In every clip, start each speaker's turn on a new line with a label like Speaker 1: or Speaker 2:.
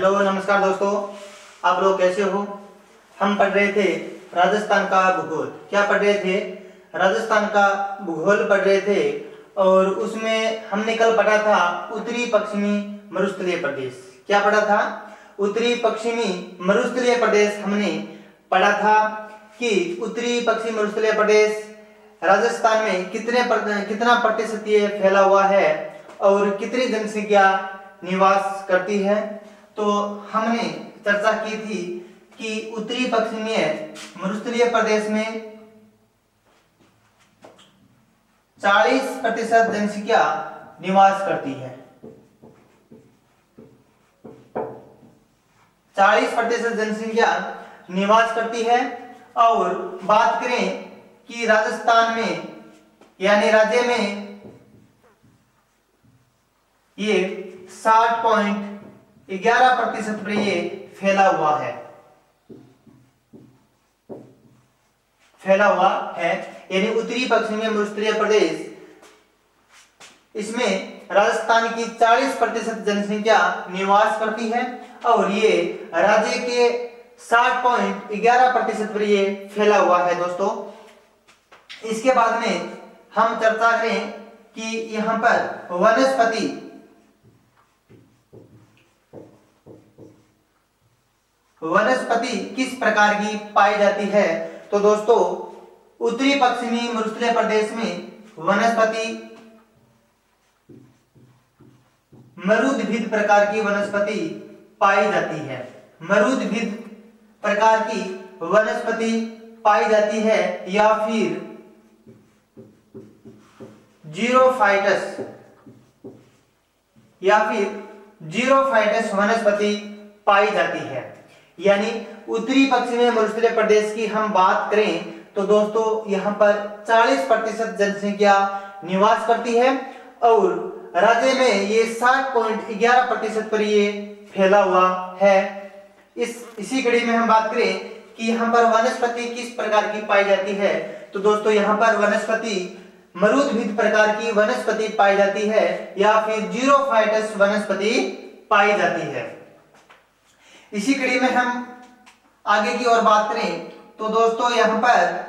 Speaker 1: Hello नमस्कार दोस्तों, आप लोग कैसे हो। हम पढ़ रहे थे राजस्थान का भूगोल। क्या पढ़ रहे थे? राजस्थान का भूगोल पढ़ रहे थे और उसमें हमने कल पढ़ा था उत्तरी पश्चिमी मरुस्थलीय प्रदेश। क्या पढ़ा था? उत्तरी पश्चिमी मरुस्थलीय प्रदेश हमने पढ़ा था कि उत्तरी पश्चिमी मरुस्थलीय प्रदेश राजस्थान में कितना प्रतिशतीय फैला हुआ है और कितनी जनसंख्या निवास करती है। तो हमने चर्चा की थी कि उत्तरी पश्चिमी मरुस्थलीय प्रदेश में 40% जनसंख्या निवास करती है। 40% जनसंख्या निवास करती है। और बात करें कि राजस्थान में यानी राज्य में ये 60.11% पर ये फैला हुआ है यानी उत्तरी पश्चिमी मरुस्थलीय प्रदेश, इसमें राजस्थान की 40% जनसंख्या निवास करती है और ये राज्य के 60.11% पर ये फैला हुआ है दोस्तों। इसके बाद में हम चर्चा करें कि यहाँ पर वनस्पति किस प्रकार की पाई जाती है। तो दोस्तों उत्तरी पश्चिमी मरुस्थलीय प्रदेश में वनस्पति मरुद्भिद प्रकार की वनस्पति पाई जाती है। मरुद्भिद प्रकार की वनस्पति पाई जाती है या फिर जीरोफाइटस वनस्पति पाई जाती है। यानी उत्तरी पश्चिमी मरुस्थलीय प्रदेश की हम बात करें तो दोस्तों यहाँ पर 40% जनसंख्या निवास करती है और राज्य में ये 60.11% पर ये फैला हुआ है। इसी कड़ी में हम बात करें कि यहाँ पर वनस्पति किस प्रकार की पाई जाती है। तो दोस्तों यहाँ पर वनस्पति मरुद्भिद प्रकार की वनस्पति पाई जाती है या फिर जीरोफाइटस वनस्पति पाई जाती है। इसी कड़ी में हम आगे की ओर बात करें तो दोस्तों यहाँ पर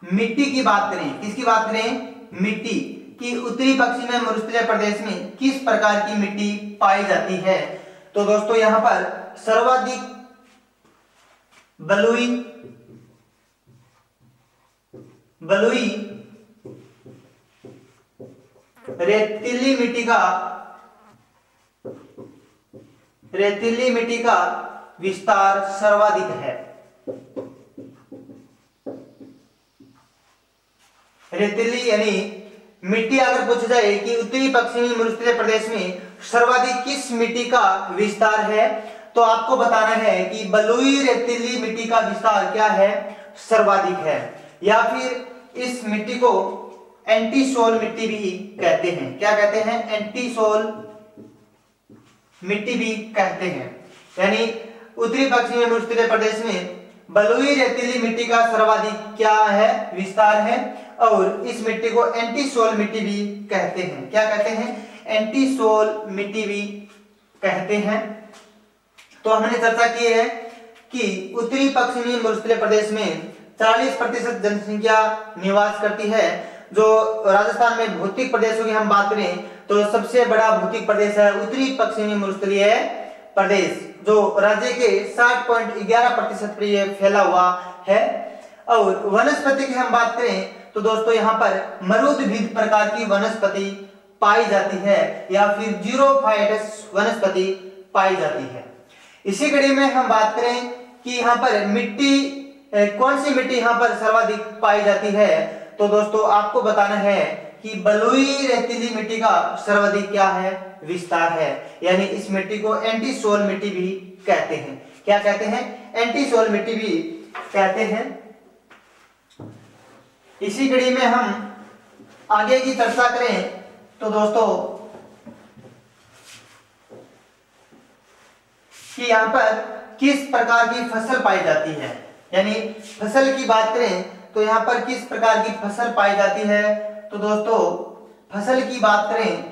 Speaker 1: मिट्टी की बात करें। किसकी बात करें? मिट्टी की उत्तरी पश्चिमी मरुस्थलीय प्रदेश में किस प्रकार की मिट्टी पाई जाती है। तो दोस्तों यहाँ पर सर्वाधिक बलुई रेतीली मिट्टी का विस्तार सर्वाधिक है। रेतीली यानी मिट्टी अगर पूछा जाए कि उत्तरी पश्चिमी मरुस्थलीय प्रदेश में सर्वाधिक किस मिट्टी का विस्तार है तो आपको बताना है कि बलुई रेतीली मिट्टी का विस्तार क्या है? सर्वाधिक है। या फिर इस मिट्टी को एंटीसोल मिट्टी भी कहते हैं। क्या कहते हैं? एंटीसोल मिट्टी भी कहते हैं। यानी उत्तरी पश्चिमी मरुस्थलीय प्रदेश में बलुई रेतीली मिट्टी का सर्वाधिक क्या है? विस्तार है और इस मिट्टी को एंटीसोल मिट्टी भी कहते हैं। क्या कहते हैं? एंटीसोल मिट्टी भी कहते हैं। तो हमने चर्चा की है कि उत्तरी पश्चिमी मरुस्थलीय प्रदेश में 40% जनसंख्या निवास करती है। जो राजस्थान में भौतिक प्रदेशों की हम बात करें तो सबसे बड़ा भौतिक प्रदेश है उत्तरी पश्चिमी मरुस्थलीय प्रदेश, जो राज्य के 60.11% पर यह फैला हुआ है। और वनस्पति की हम बात करें तो दोस्तों यहाँ पर मरुद्भिद प्रकार की वनस्पति पाई जाती है या फिर जीरोफाइटस वनस्पति पाई जाती है। इसी कड़ी में हम बात करें कि यहाँ पर मिट्टी कौन सी मिट्टी यहाँ पर सर्वाधिक पाई जाती है तो दोस्तों आपको बताना है कि बलुई रेतीली मिट्टी का सर्वाधिक क्या है? विस्तार है। यानी इस मिट्टी को एंटीसोल मिट्टी भी कहते हैं। क्या कहते हैं? एंटीसोल मिट्टी भी कहते हैं। इसी कड़ी में हम आगे की चर्चा करें तो दोस्तों कि यहाँ पर किस प्रकार की फसल पाई जाती है। यानी फसल की बात करें तो यहाँ पर किस प्रकार की फसल पाई जाती है। तो दोस्तों फसल की बात करें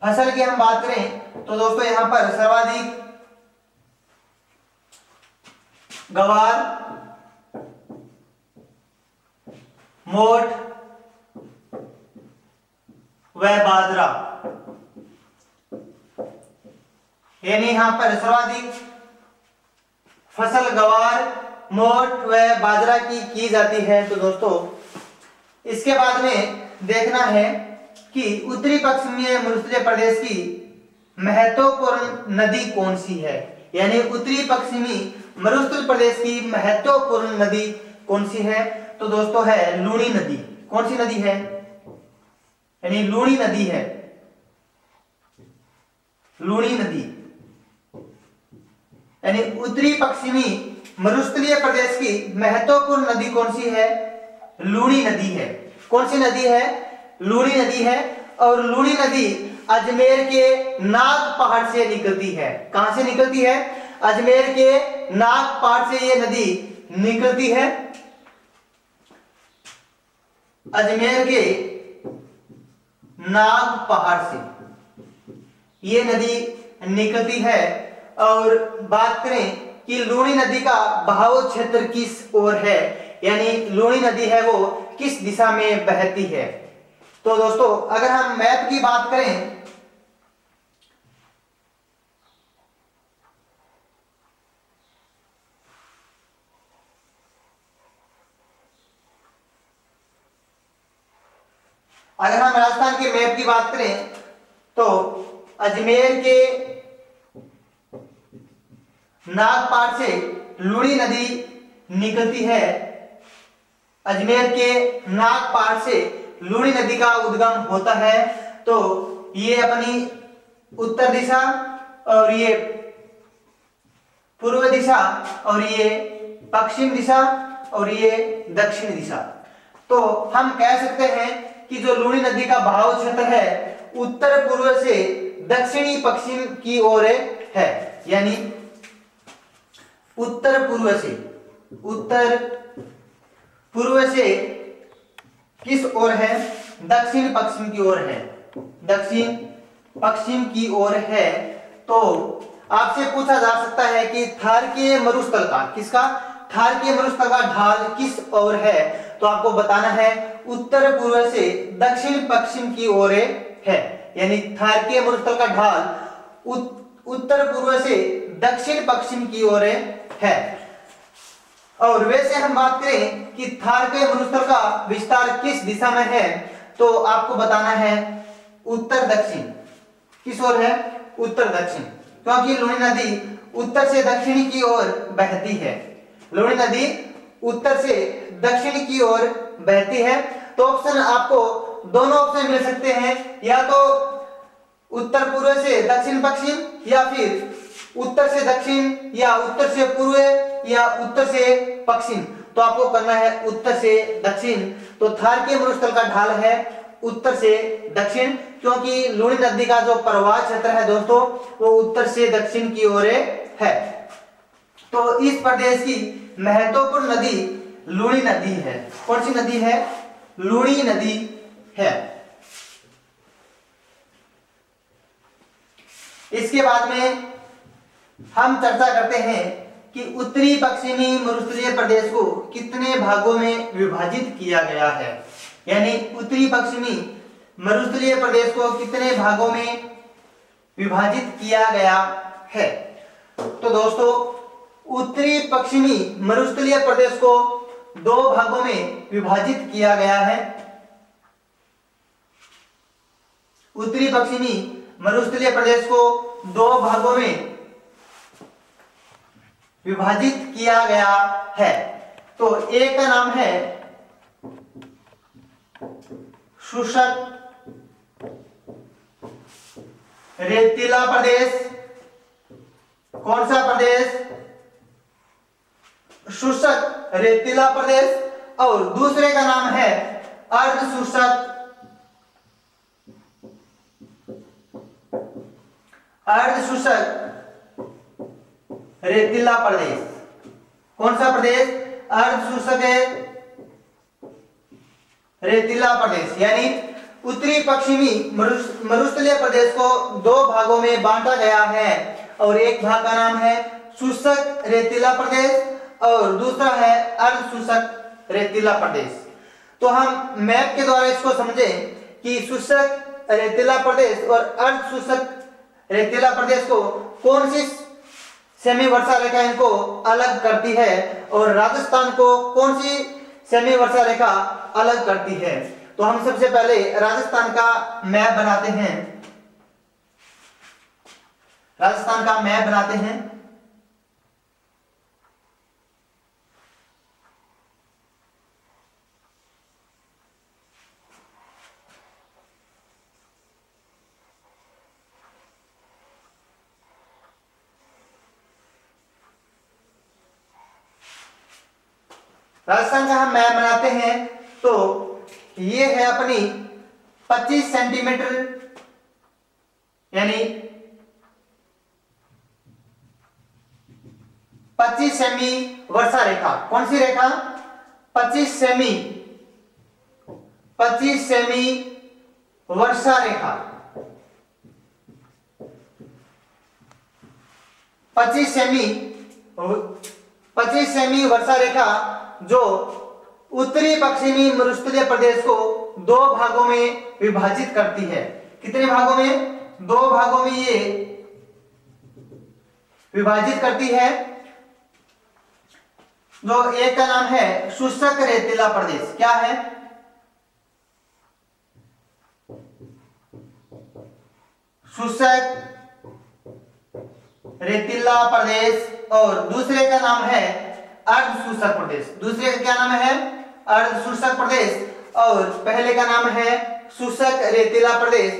Speaker 1: फसल की हम बात करें तो दोस्तों यहां पर सर्वाधिक गवार, मोठ व बाजरा, यानी यहां पर सर्वाधिक फसल गवार, मोठ व बाजरा की जाती है। तो दोस्तों इसके बाद में देखना है कि उत्तरी पश्चिमी मरुस्थलीय प्रदेश की महत्वपूर्ण नदी कौन सी है, यानी उत्तरी पश्चिमी मरुस्थल प्रदेश की महत्वपूर्ण नदी कौन सी है। तो दोस्तों है लूणी नदी। कौन सी नदी है, यानी लूणी नदी है, लूणी नदी, यानी उत्तरी पश्चिमी मरुस्थलीय प्रदेश की महत्वपूर्ण नदी कौन सी है, लूणी नदी है। कौन सी नदी है, लूणी नदी है। और लूणी नदी अजमेर के नाग पहाड़ से निकलती है। कहां से निकलती है, अजमेर के नाग पहाड़ से यह नदी निकलती है, अजमेर के नाग पहाड़ से ये नदी निकलती है। और बात करें कि लूणी नदी का बहाव क्षेत्र किस ओर है, यानी लूणी नदी है वो किस दिशा में बहती है। तो दोस्तों अगर हम मैप की बात करें अगर हम राजस्थान के मैप की बात करें तो अजमेर के नागपाड़ से लूणी नदी निकलती है, अजमेर के नागपाड़ से लूणी नदी का उद्गम होता है। तो ये अपनी उत्तर दिशा और ये पूर्व दिशा और ये पश्चिम दिशा और ये दक्षिण दिशा। तो हम कह सकते हैं कि जो लूणी नदी का बहाव क्षेत्र है उत्तर पूर्व से दक्षिणी पश्चिम की ओर है, यानी उत्तर पूर्व से किस ओर है, दक्षिण पश्चिम की ओर है, दक्षिण पश्चिम की ओर है। तो आपसे पूछा जा सकता है कि थारकीय मरुस्थल का, किसका, थारकीय मरुस्थल का ढाल किस ओर है। तो आपको बताना है उत्तर पूर्व से दक्षिण पश्चिम की ओर है, यानी थारकीय मरुस्थल का ढाल उत्तर पूर्व से दक्षिण पश्चिम की ओर है। और वैसे हम बात करें कि थारकीय मरुस्थल का विस्तार किस दिशा में है, तो आपको बताना है उत्तर दक्षिण। किस ओर है, उत्तर दक्षिण, क्योंकि लूणी नदी उत्तर से दक्षिणी की ओर बहती है, लूणी नदी उत्तर से दक्षिण की ओर बहती है। तो ऑप्शन आपको दोनों ऑप्शन मिल सकते हैं, या तो उत्तर पूर्व से दक्षिण पश्चिम, या फिर उत्तर से दक्षिण, या उत्तर से पूर्व, या उत्तर से पश्चिम। तो आपको करना है उत्तर से दक्षिण। तो थारकीय मरुस्थल का ढाल है उत्तर से दक्षिण, क्योंकि लूणी नदी का जो प्रवाह क्षेत्र है दोस्तों वो उत्तर से दक्षिण की ओर है। तो इस प्रदेश की महत्वपूर्ण नदी लूणी नदी है। कौन सी नदी है, लूणी नदी है। इसके बाद में हम चर्चा करते हैं कि उत्तरी पश्चिमी मरुस्थलीय प्रदेश को कितने भागों में विभाजित किया गया है, यानी उत्तरी पश्चिमी मरुस्थलीय प्रदेश को कितने भागों में विभाजित किया गया है। तो दोस्तों उत्तरी पश्चिमी मरुस्थलीय प्रदेश को दो भागों में विभाजित किया गया है। उत्तरी पश्चिमी मरुस्थलीय प्रदेश को दो भागों में विभाजित किया गया है। तो एक का नाम है शुष्क रेतीला प्रदेश। कौन सा प्रदेश, शुष्क रेतीला प्रदेश। और दूसरे का नाम है अर्ध शुष्क रेतीला प्रदेश। कौन सा प्रदेश, अर्ध शुष्क रेतीला प्रदेश। यानी उत्तरी पश्चिमी मरुस्थलीय प्रदेश को दो भागों में बांटा गया है और एक भाग का नाम है शुष्क रेतीला प्रदेश और दूसरा है अर्ध शुष्क रेतीला प्रदेश। तो हम मैप के द्वारा इसको समझें कि शुष्क रेतीला प्रदेश और अर्ध शुष्क रेतीला प्रदेश को कौन सी सेमी वर्षा रेखा इनको अलग करती है और राजस्थान को कौन सी सेमी वर्षा रेखा अलग करती है। तो हम सबसे पहले राजस्थान का मैप बनाते हैं। राजस्थान का मैप बनाते हैं। राजस्थान का हम मैप बनाते हैं तो ये है अपनी 25 सेंटीमीटर यानी 25 सेमी वर्षा रेखा। कौन सी रेखा? 25 सेमी वर्षा रेखा। 25 सेमी वर्षा रेखा जो उत्तरी पश्चिमी मरुस्थलीय प्रदेश को दो भागों में विभाजित करती है। कितने भागों में? दो भागों में ये विभाजित करती है। जो एक का नाम है शुष्क रेतीला प्रदेश। क्या है? शुष्क रेतीला प्रदेश और दूसरे का नाम है अर्ध शुष्क प्रदेश। दूसरे का क्या नाम है? अर्ध शुष्क प्रदेश और पहले का नाम है शुष्क रेतीला प्रदेश।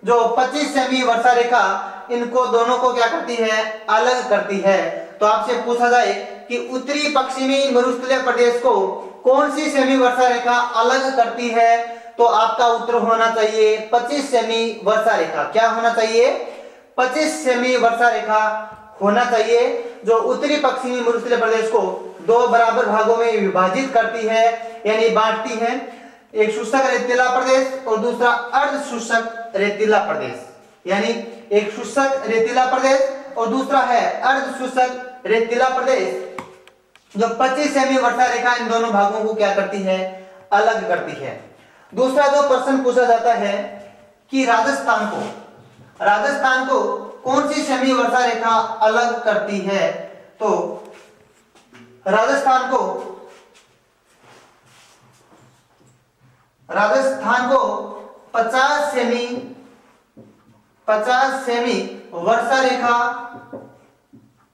Speaker 1: जो 25 सेमी वर्षा रेखा इनको दोनों को क्या करती है? अलग करती है। तो आपसे पूछा जाए कि उत्तरी पश्चिमी मरुस्थलीय प्रदेश को कौन सी सेमी वर्षा रेखा अलग करती है, तो आपका उत्तर होना चाहिए 25 सेमी वर्षा रेखा। क्या होना चाहिए? 25 सेमी वर्षा रेखा होना चाहिए, जो उत्तरी पश्चिमी मरुस्थलीय प्रदेश को दो बराबर भागों में विभाजित करती है यानी बांटती है। एक शुष्क रेतीला प्रदेश और दूसरा अर्ध शुष्क रेतीला प्रदेश। यानी एक शुष्क रेतीला प्रदेश और दूसरा है अर्ध शुष्क रेतीला प्रदेश। जो 25 सेमी वर्षा रेखा इन दोनों भागों को क्या करती है? अलग करती है। दूसरा जो प्रश्न पूछा जाता है कि राजस्थान को कौन सी सेमी वर्षा रेखा अलग करती है, तो राजस्थान को 50 सेमी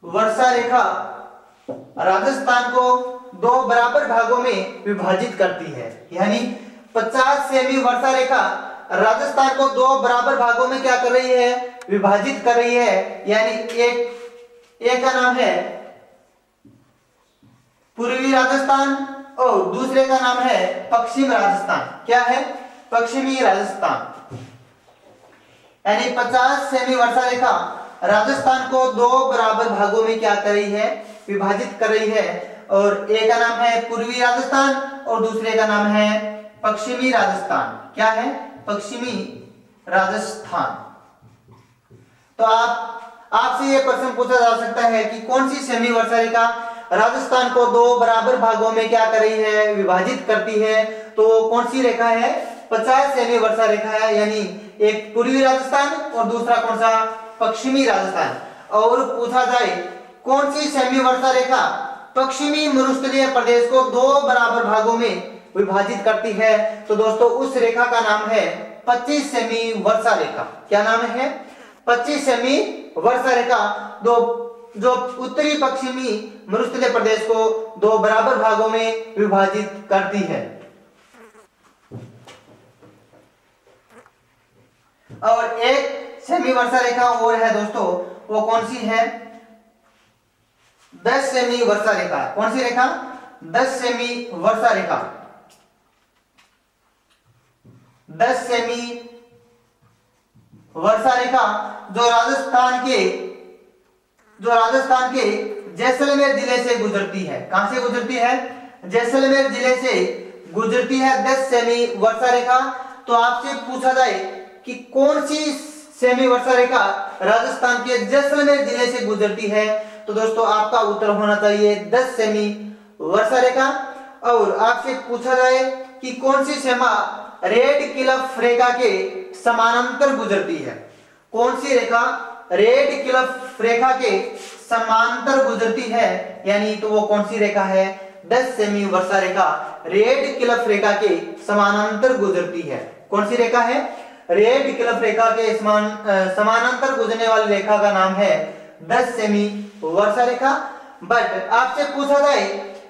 Speaker 1: वर्षा रेखा राजस्थान को दो बराबर भागों में विभाजित करती है। यानी 50 सेमी वर्षा रेखा राजस्थान को दो बराबर भागों में क्या कर रही है? विभाजित कर रही है। यानी एक का नाम है पूर्वी राजस्थान और दूसरे का नाम है पश्चिम राजस्थान। क्या है? पश्चिमी राजस्थान। यानी 50 सेमी वर्षा रेखा राजस्थान को दो बराबर भागों में क्या कर रही है? विभाजित कर रही है। और एक का नाम है पूर्वी राजस्थान और दूसरे का नाम है पश्चिमी राजस्थान। क्या है? पश्चिमी राजस्थान। तो आपसे यह प्रश्न पूछा जा सकता है कि कौन सी सेमी वर्षा रेखा राजस्थान को दो बराबर भागों में क्या कर रही है? विभाजित करती है। तो कौन सी रेखा है? 50 सेमी वर्षा रेखा है। यानी एक पूर्वी राजस्थान और दूसरा कौन सा? पश्चिमी राजस्थान। और पूछा जाए कौन सी सेमी वर्षा रेखा पश्चिमी मरुस्थलीय प्रदेश को दो बराबर भागों में विभाजित करती है, तो दोस्तों उस रेखा का नाम है 25 सेमी वर्षा रेखा। क्या नाम है? 25 सेमी वर्षा रेखा जो उत्तरी पश्चिमी मरुस्थलीय प्रदेश को दो बराबर भागों में विभाजित करती है। और एक सेमी वर्षा रेखा और है दोस्तों, वो कौन सी है? 10 सेमी वर्षा रेखा। कौन सी रेखा? 10 सेमी वर्षा रेखा। 10 सेमी वर्षा रेखा जो राजस्थान के जैसलमेर जिले से गुजरती है। कहां से गुजरती है? जैसलमेर जिले से गुजरती है 10 सेमी वर्षा रेखा। तो आपसे पूछा जाए कि कौन सी सेमी वर्षा रेखा राजस्थान के जैसलमेर जिले से गुजरती है, तो दोस्तों आपका उत्तर होना चाहिए 10 सेमी वर्षा रेखा। और आपसे पूछा जाए कि कौन सी सीमा रेड क्लिफ रेखा के समानांतर गुजरती है, कौन सी रेखा रेड क्लिफ रेखा के समांतर गुजरती है, यानी तो वो कौन सी रेखा है, 10 सेमी वर्षा रेखा रेड क्लिफ रेखा के समानांतर गुजरती है। कौन सी रेखा है, रेड क्लिफ रेखा के समानांतर गुजरने वाली रेखा का नाम है 10 सेमी वर्षा रेखा। बट आपसे पूछा जाए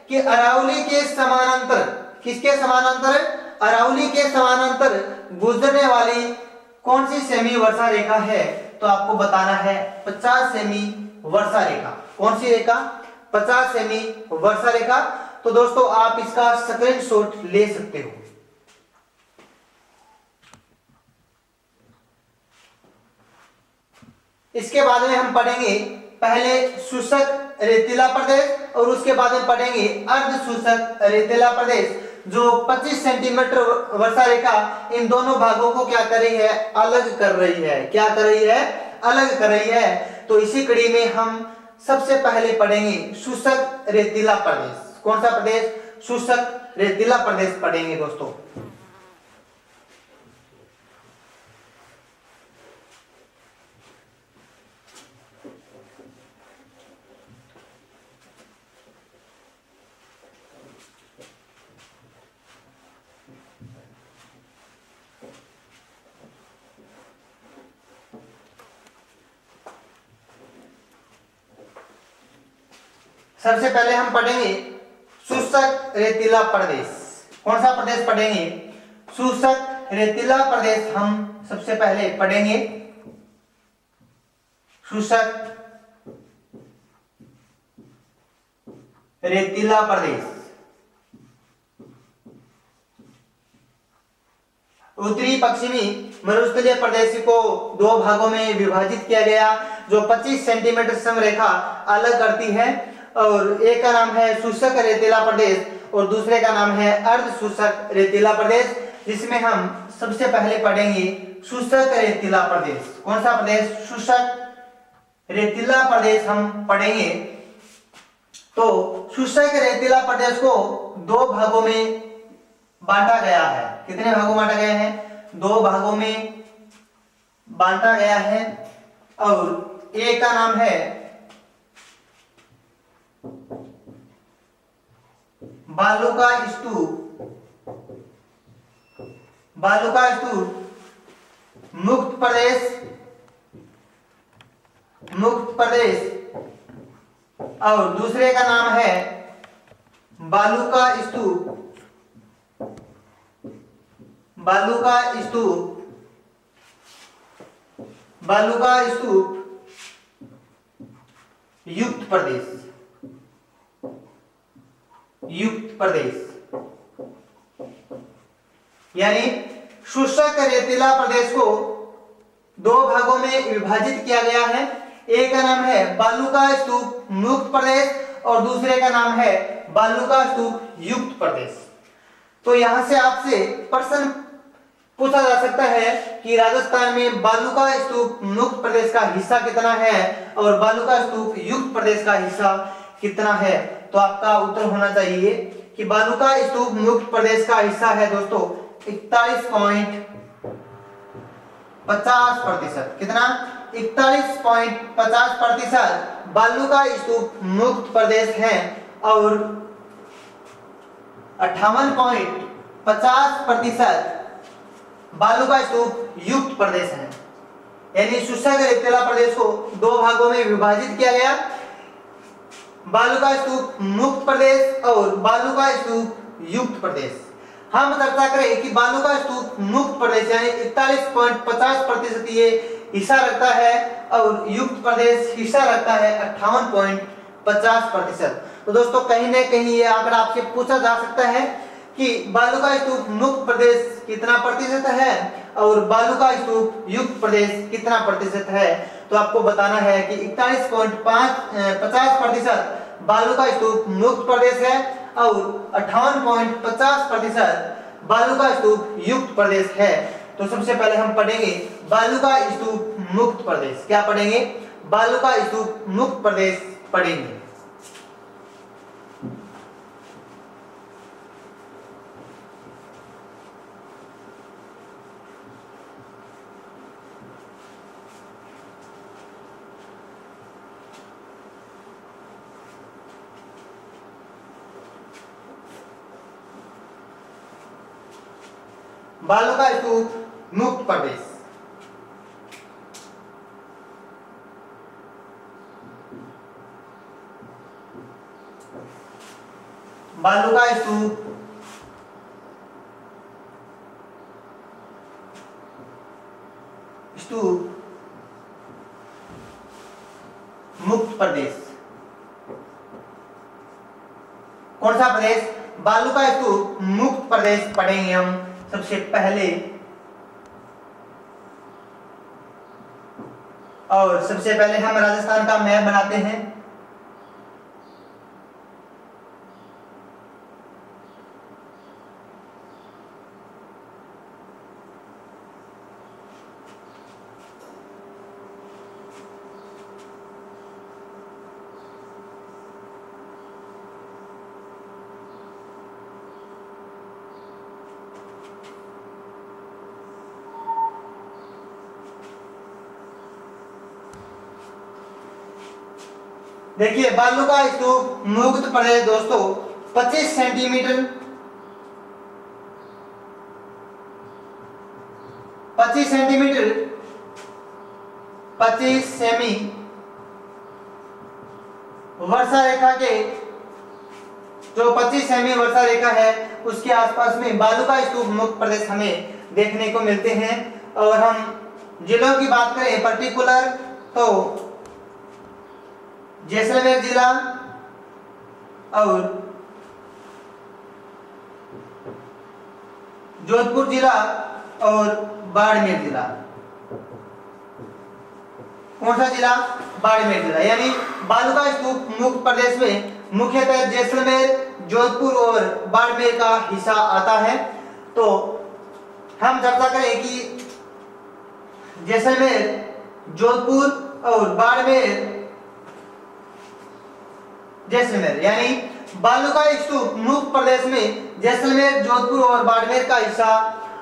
Speaker 1: कि अरावली के समानांतर, किसके समानांतर, अरावली के समानांतर गुजरने वाली कौन सी सेमी वर्षा रेखा है, तो आपको बताना है 50 सेमी वर्षा रेखा। कौन सी रेखा, 50 सेमी वर्षा रेखा। तो दोस्तों आप इसका स्क्रीनशॉट ले सकते हो। इसके बाद में हम पढ़ेंगे पहले शुष्क रेतीला प्रदेश और उसके बाद में पढ़ेंगे अर्ध शुष्क रेतीला प्रदेश, जो 25 सेंटीमीटर वर्षा रेखा इन दोनों भागों को क्या कर रही है, अलग कर रही है। क्या कर रही है, अलग कर रही है। तो इसी कड़ी में हम सबसे पहले पढ़ेंगे शुष्क रेतीला प्रदेश। कौन सा प्रदेश, शुष्क रेतीला प्रदेश पढ़ेंगे दोस्तों। सबसे पहले हम पढ़ेंगे शुष्क रेतीला प्रदेश। कौन सा प्रदेश पढ़ेंगे, शुष्क रेतीला प्रदेश हम सबसे पहले पढ़ेंगे। शुष्क रेतीला प्रदेश, उत्तरी पश्चिमी मरुस्थलीय प्रदेश को दो भागों में विभाजित किया गया, जो 25 सेंटीमीटर समरेखा अलग करती है। और एक का नाम है शुष्क रेतीला प्रदेश और दूसरे का नाम है अर्ध शुष्क रेतीला प्रदेश, जिसमें हम सबसे पहले पढ़ेंगे शुष्क रेतीला प्रदेश। कौन सा प्रदेश, शुष्क रेतीला प्रदेश हम पढ़ेंगे। तो शुष्क रेतीला प्रदेश को दो भागों में बांटा गया है। कितने भागों में बांटा गया है, दो भागों में बांटा गया है। और एक का नाम है बालू का स्तूप, बालू का स्तूप मुक्त प्रदेश, मुक्त प्रदेश। और दूसरे का नाम है बालू का स्तूप, बालू का स्तूप, बालू का स्तूप युक्त प्रदेश, युक्त प्रदेश। यानी शुष्क रेतीला प्रदेश को दो भागों में विभाजित किया गया है। एक का नाम है बालू का स्तूप मुक्त प्रदेश और दूसरे का नाम है बालू का स्तूप युक्त प्रदेश। तो यहां से आपसे प्रश्न पूछा जा सकता है कि राजस्थान में बालू का स्तूप मुक्त प्रदेश का हिस्सा कितना है और बालू का स्तूप युक्त प्रदेश का हिस्सा कितना है। तो आपका उत्तर होना चाहिए कि बालू का स्तूप मुक्त प्रदेश का हिस्सा है दोस्तों 41.50%। कितना, 41.50% बालू का स्तूप मुक्त प्रदेश है और 58.50% बालू का स्तूप युक्त प्रदेश है। यानी शुष्क रेतीला प्रदेश को दो भागों में विभाजित किया गया, बालू का स्तूप मुक्त प्रदेश और बालू का स्तूप युक्त प्रदेश। हम चर्चा करें कि बालू का स्तूप मुक्त प्रदेश यानी 41.50% ये हिस्सा रखता है और युक्त प्रदेश हिस्सा रखता है 58.50%। तो दोस्तों कहीं ना कहीं ये आंकड़ा आपसे पूछा जा सकता है कि बालू का स्तूप मुक्त प्रदेश कितना प्रतिशत है और बालू का स्तूप युक्त प्रदेश कितना प्रतिशत है। तो आपको बताना है कि 41.50% बालू का स्तूप मुक्त प्रदेश है और 58.50% बालू का स्तूप युक्त प्रदेश है। तो सबसे पहले हम पढ़ेंगे बालू का स्तूप मुक्त प्रदेश। क्या पढ़ेंगे? बालू का स्तूप मुक्त प्रदेश पढ़ेंगे। बालू का स्तूप मुक्त प्रदेश। बालू का स्तूप मुक्त प्रदेश। कौन सा प्रदेश? बालू का स्तूप मुक्त प्रदेश पढ़ेंगे हम सबसे पहले। और सबसे पहले हम राजस्थान का मैप बनाते हैं। देखिए बालू का स्तूप मुक्त प्रदेश दोस्तों 25 सेंटीमीटर 25 सेंटीमीटर 25 सेमी वर्षा रेखा के जो 25 सेमी वर्षा रेखा है उसके आसपास में बालू का स्तूप मुक्त प्रदेश हमें देखने को मिलते हैं। और हम जिलों की बात करें पर्टिकुलर तो जैसलमेर जिला और जोधपुर जिला और बाड़मेर जिला। कौन सा जिला? बाड़मेर जिला। यानी बालू का स्तूप मुक्त प्रदेश में मुख्यतः जैसलमेर, जोधपुर और बाड़मेर का हिस्सा आता है। तो हम चर्चा करें कि जैसलमेर, जोधपुर और बाड़मेर जैसलमेर यानी बालू का स्तूप मुक्त प्रदेश में जैसलमेर, जोधपुर और बाड़मेर का हिस्सा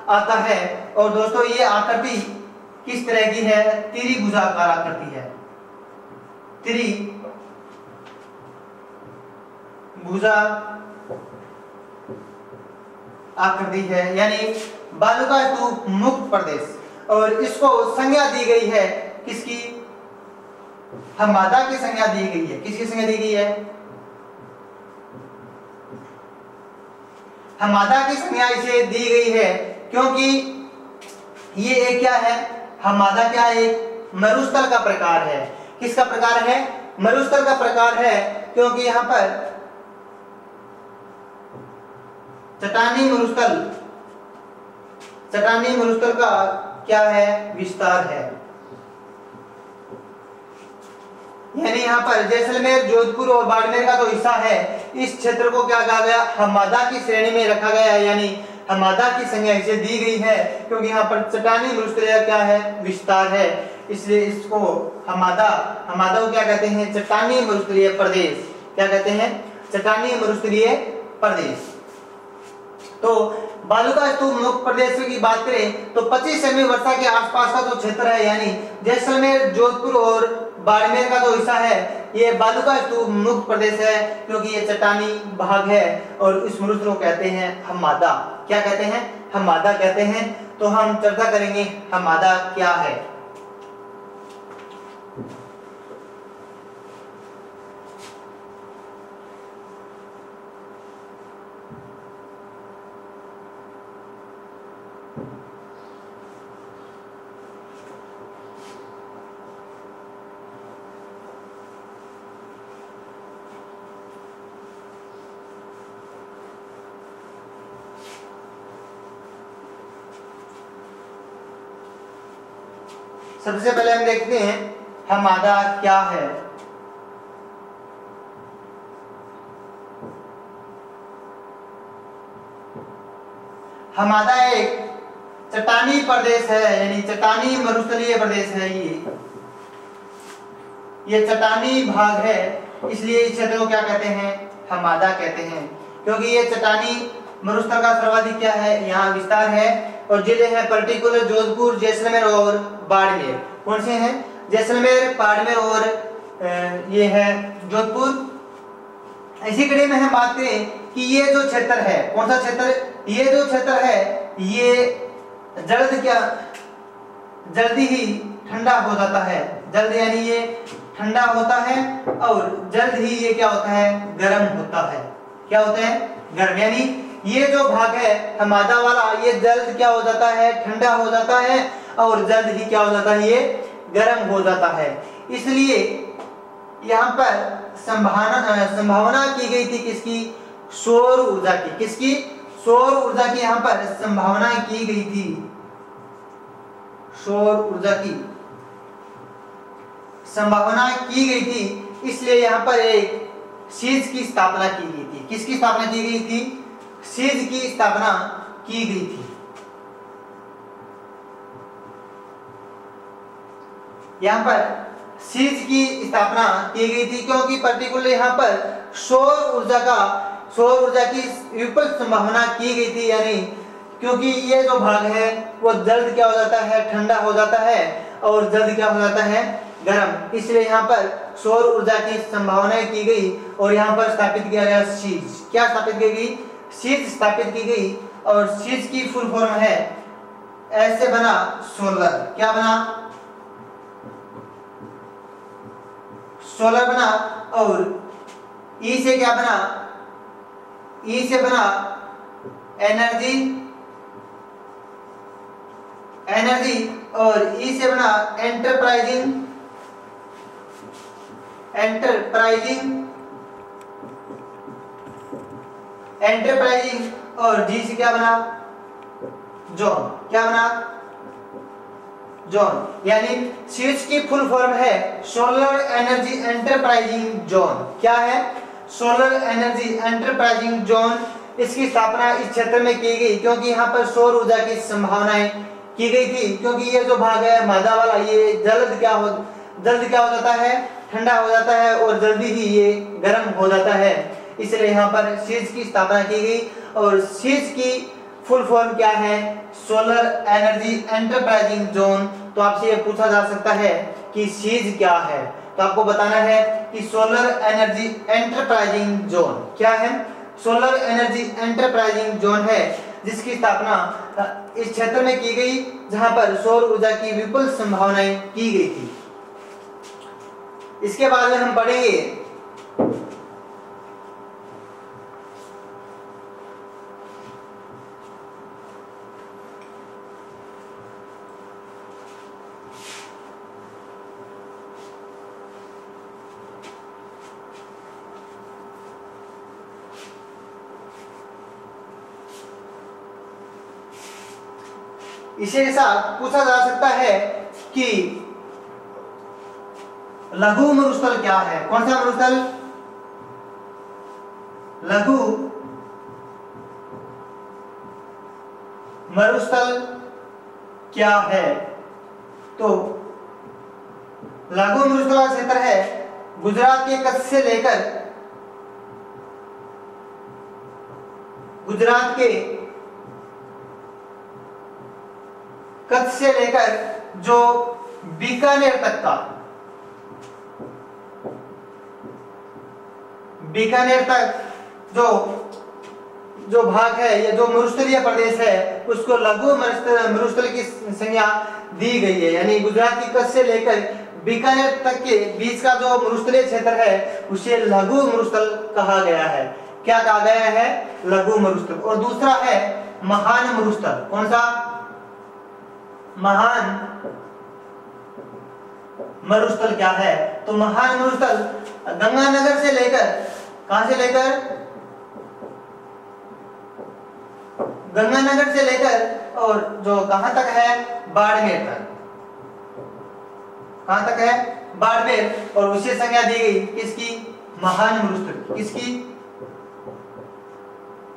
Speaker 1: आता है। और दोस्तों ये आकृति किस तरह की है? त्रिभुजाकार आकृति है। त्रिभुजा आकृति है यानी बालू का स्तूप मुक्त प्रदेश। और इसको संज्ञा दी गई है किसकी? हमादा की संज्ञा दी गई है। किसकी संज्ञा दी गई है? हमादा की संज्ञा इसे दी गई है क्योंकि ये एक क्या है? हमादा क्या है? एक मरुस्थल का प्रकार है। किसका प्रकार है? मरुस्थल का प्रकार है क्योंकि यहाँ पर चट्टानी मरुस्थल का क्या है? विस्तार है। यानी यहाँ पर जैसलमेर, जोधपुर और बाड़मेर का जो हिस्सा है इस क्षेत्र को क्या कहा गया? हमादा की श्रेणी में रखा गया है। यानी हमादा की संज्ञा इसे दी गई है क्योंकि यहाँ पर चट्टानी मरुस्थलीय क्या है? विस्तार है। इसलिए इसको हमादा को क्या कहते हैं? चट्टानी मरुस्थलीय प्रदेश। क्या कहते हैं? चट्टानी मरुस्थलीय प्रदेश। तो बालू का स्तूप मुक्त प्रदेश की बात करें तो 25 सेमी वर्षा के आसपास का जो क्षेत्र है यानी जैसलमेर, जोधपुर और बाड़मेर का जो हिस्सा है ये बालू का स्तूप मुक्त प्रदेश है क्योंकि ये चट्टानी भाग है। और इस मरुस्थल को कहते हैं हमादा। क्या कहते हैं? हमादा कहते हैं। तो हम चर्चा करेंगे हमादा क्या है। सबसे पहले हम देखते हैं हमादा क्या है। हमादा एक चट्टानी प्रदेश है, यानी चट्टानी मरुस्थलीय प्रदेश है। ये चट्टानी भाग है, इसलिए इस क्षेत्र को क्या कहते हैं, हमादा कहते हैं, क्योंकि ये चट्टानी मरुस्थल का सर्वाधिक क्या है, यहाँ विस्तार है। और जिले हैं पर्टिकुलर जोधपुर, जैसलमेर और बाड़मेर। कौन से हैं, जैसलमेर, बाड़मेर और ये है जोधपुर। इसी कड़ी में हम बात करें कि ये जो क्षेत्र है, कौन सा क्षेत्र, ये जो क्षेत्र है ये जल्दी ही ठंडा हो जाता है। जल्द यानी ये ठंडा होता है और जल्द ही ये क्या होता है, गर्म होता है। क्या होता है, गर्म। यानी ये जो भाग है हमादा वाला, ये जल्द क्या हो जाता है, ठंडा हो जाता है और जल्द ही क्या हो जाता है, ये गर्म हो जाता है। इसलिए यहाँ पर संभावना की गई थी किसकी, सौर ऊर्जा की। किसकी, सौर ऊर्जा की यहाँ पर संभावना की गई थी, सौर ऊर्जा की संभावना की गई थी। इसलिए यहाँ पर एक सीज की स्थापना की गई थी। किसकी स्थापना की गई थी, सीज की स्थापना की गई थी। यहाँ पर सीज की स्थापना की गई थी क्योंकि पर्टिकुलर यहाँ पर सौर ऊर्जा की विपुल संभावना की गई थी। यानी क्योंकि ये जो भाग है वो जल्द क्या हो जाता है, ठंडा हो जाता है और जल्द क्या हो जाता है, गर्म। इसलिए यहाँ पर सौर ऊर्जा की संभावना की गई और यहाँ पर स्थापित किया गया सीज। क्या स्थापित की गई, सीज स्थापित की गई। और सीज की फुल फॉर्म है, ऐसे बना सोलर। क्या बना, सोलर बना। और ई से क्या बना, ई से बना एनर्जी, और ई से बना एंटरप्राइजिंग, और जी से क्या बना, जोन। क्या बना, जोन। यानी सीज की फुल फॉर्म है सोलर एनर्जी एंटरप्राइजिंग जोन। क्या है, सोलर एनर्जी एंटरप्राइजिंग जोन। इसकी स्थापना इस क्षेत्र में की गई क्योंकि यहाँ पर सौर ऊर्जा की संभावनाएं की गई थी। क्योंकि ये जो भाग है मादा वाला, ये जल्द क्या हो जाता है, ठंडा हो जाता है और जल्दी ही ये गर्म हो जाता है। इसलिए यहाँ पर सीज की स्थापना की गई। और सीज की फुल फॉर्म क्या है, सोलर एनर्जी एंटरप्राइजिंग जोन। तो आपसे ये पूछा जा सकता है कि सीज क्या है, तो आपको बताना है कि सोलर एनर्जी एंटरप्राइजिंग जोन क्या है, सोलर एनर्जी एंटरप्राइजिंग जोन है जिसकी स्थापना इस क्षेत्र में की गई जहां पर सौर ऊर्जा की विपुल संभावनाएं की गई थी। इसके बाद में हम पढ़ेंगे इसी के साथ पूछा जा सकता है कि लघु मरुस्थल क्या है। कौन सा मरुस्थल, लघु मरुस्थल क्या है। तो लघु मरुस्थल का क्षेत्र है गुजरात के कच्छ से लेकर, गुजरात के कच्छ से लेकर जो बीकानेर तक का, बीकानेर तक जो भाग है, ये जो मरुस्थलीय प्रदेश है उसको लघु मरुस्थल की संज्ञा दी गई है। यानी गुजरात की कच्छ से लेकर बीकानेर तक के बीच का जो मरुस्थलीय क्षेत्र है उसे लघु मरुस्थल कहा गया है। क्या कहा गया है, लघु मरुस्थल। और दूसरा है महान मरुस्थल। कौन सा, महान मरुस्थल क्या है। तो महान मरुस्थल गंगानगर से लेकर, कहां से लेकर, गंगानगर से लेकर और जो कहां तक है, बाड़मेर तक। कहां तक है, बाड़मेर। और उसे संज्ञा दी गई किसकी, महान मरुस्थल। किसकी,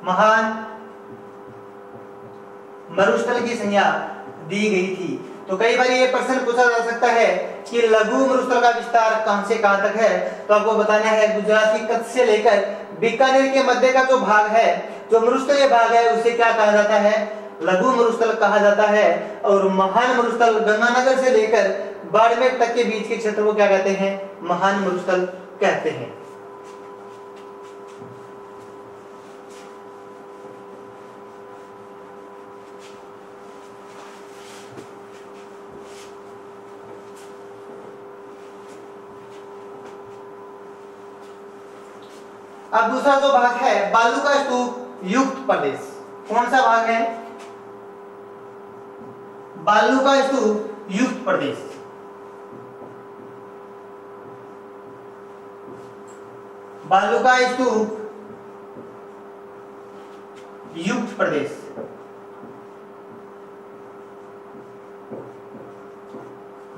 Speaker 1: महान मरुस्थल की संज्ञा दी गई थी। तो कई बार ये प्रश्न पूछा जा सकता है कि लघु मरुस्थल का विस्तार कहां से कहां तक है, तो आपको बताना है गुजरात की कच्छ से लेकर बीकानेर के मध्य का जो भाग है, जो मरुस्थलीय भाग है, उसे क्या कहा जाता है, लघु मरुस्थल कहा जाता है। और महान मरुस्थल गंगानगर से लेकर बाड़मेर तक के बीच के क्षेत्र को क्या कहते हैं, महान मरुस्थल कहते हैं। अब दूसरा जो भाग है बालू का स्तूप युक्त प्रदेश, कौन सा भाग है, बालू का स्तूप युक्त प्रदेश। बालू का स्तूप युक्त प्रदेश।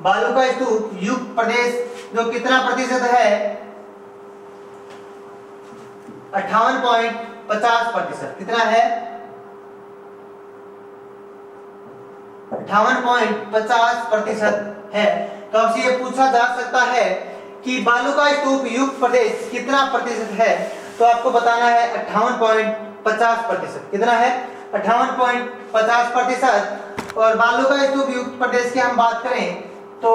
Speaker 1: बालू का स्तूप युक्त प्रदेश जो कितना प्रतिशत है, 58.50%। कितना है, 58.50% है। तो आपसे ये पूछा जा सकता है कि बालू का स्तूप युक्त प्रदेश कितना प्रतिशत है, तो आपको बताना है 58.50%। कितना है, 58.50%। और बालू का स्तूप युक्त प्रदेश की हम बात करें तो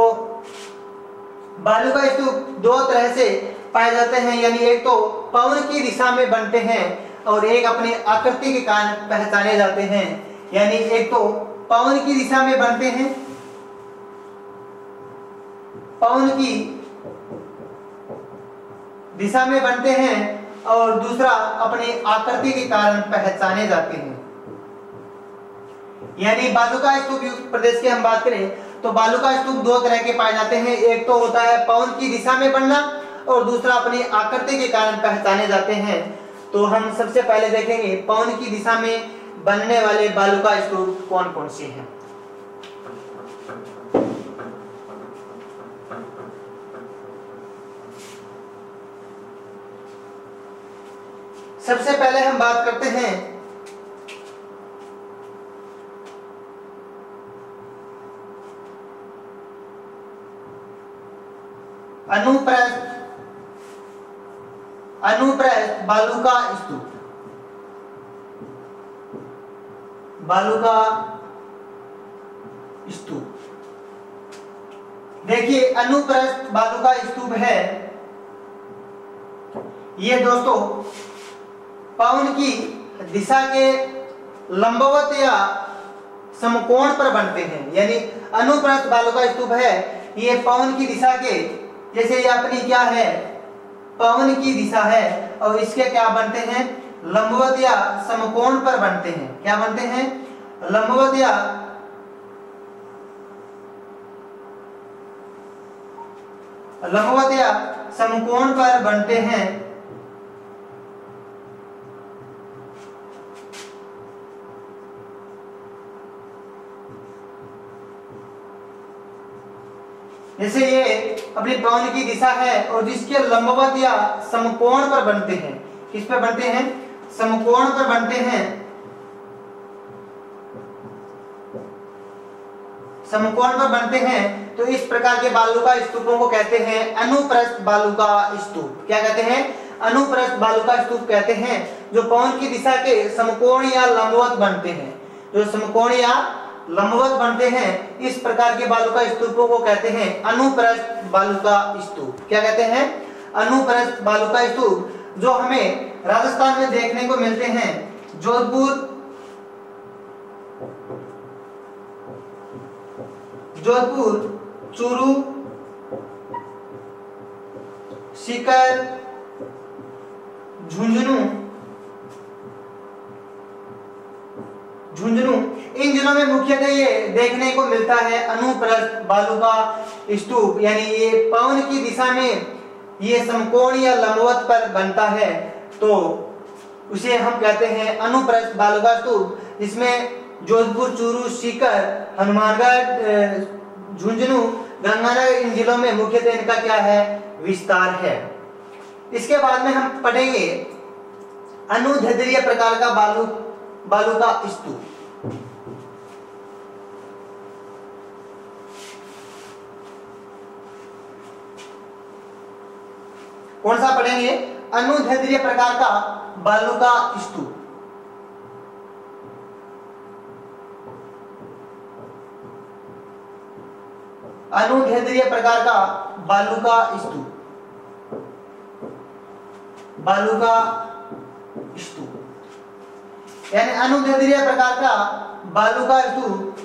Speaker 1: बालू का स्तूप दो तरह से पाए जाते हैं, यानी एक तो पवन की दिशा में बनते हैं और एक अपनी आकृति के कारण पहचाने जाते हैं। यानी एक तो पवन की दिशा में बनते हैं, पवन की दिशा में बनते हैं, और दूसरा अपनी आकृति के कारण पहचाने जाते हैं। यानी बालू का स्तूप युक्त प्रदेश की हम बात करें तो बालू का स्तूप दो तरह के पाए जाते हैं, एक तो होता है पवन की दिशा में बनना और दूसरा अपनी आकृति के कारण पहचाने जाते हैं। तो हम सबसे पहले देखेंगे पवन की दिशा में बनने वाले बालू का स्तूप कौन कौन से हैं। सबसे पहले हम बात करते हैं अनुप्रस्थ बालू का स्तूप। बालू का स्तूप, देखिए अनुप्रस्थ बालू का स्तूप है, ये दोस्तों पवन की दिशा के लंबवत या समकोण पर बनते हैं। यानी अनुप्रस्थ बालू का स्तूप है, ये पवन की दिशा के, जैसे ये अपनी क्या है, पवन की दिशा है, और इसके क्या बनते हैं, लंबवत या समकोण पर बनते हैं। क्या बनते हैं, लंबवत या समकोण पर बनते हैं। जैसे ये अपनी पवन की दिशा है और जिसके लंबवत या समकोण पर बनते हैं। किस पर बनते हैं, समकोण पर बनते हैं, समकोण पर बनते हैं। तो इस प्रकार के बालू का स्तूपों को कहते हैं अनुप्रस्थ बालू का स्तूप। क्या कहते हैं, अनुप्रस्थ बालू का स्तूप कहते हैं, जो पवन की दिशा के समकोण या लंबवत बनते हैं। जो समकोण या लंबवत बनते हैं, इस प्रकार के बालू का स्तूपों को कहते हैं अनुप्रस्थ बालू का स्तूप। क्या कहते हैं, अनुप्रस्थ बालू का स्तूप, जो हमें राजस्थान में देखने को मिलते हैं। जोधपुर, चूरू, सीकर, झुंझुनू, इन जिलों में मुख्यतः ये देखने को मिलता है अनुप्रस्थ बालू का स्तूप। यानी ये पवन की दिशा में ये समकोण या लंबवत पर बनता है, तो उसे हम कहते हैं अनुप्रस्थ बालू का स्तूप। जिसमें जोधपुर, चूरू, सीकर, हनुमानगढ़, झुंझुनू, गंगानगर, इन जिलों में मुख्यतः इनका क्या है, विस्तार है। इसके बाद में हम पढ़ेंगे अनुदैर्ध्य प्रकार का बालू का स्तूप। कौन सा पढ़ेंगे? अनुदैर्ध्य प्रकार का बालू का स्तूप। अनुदैर्ध्य प्रकार का बालू का स्तूप, बालू का स्तूप यानी अनुदैर्ध्य प्रकार का बालू का स्तूप।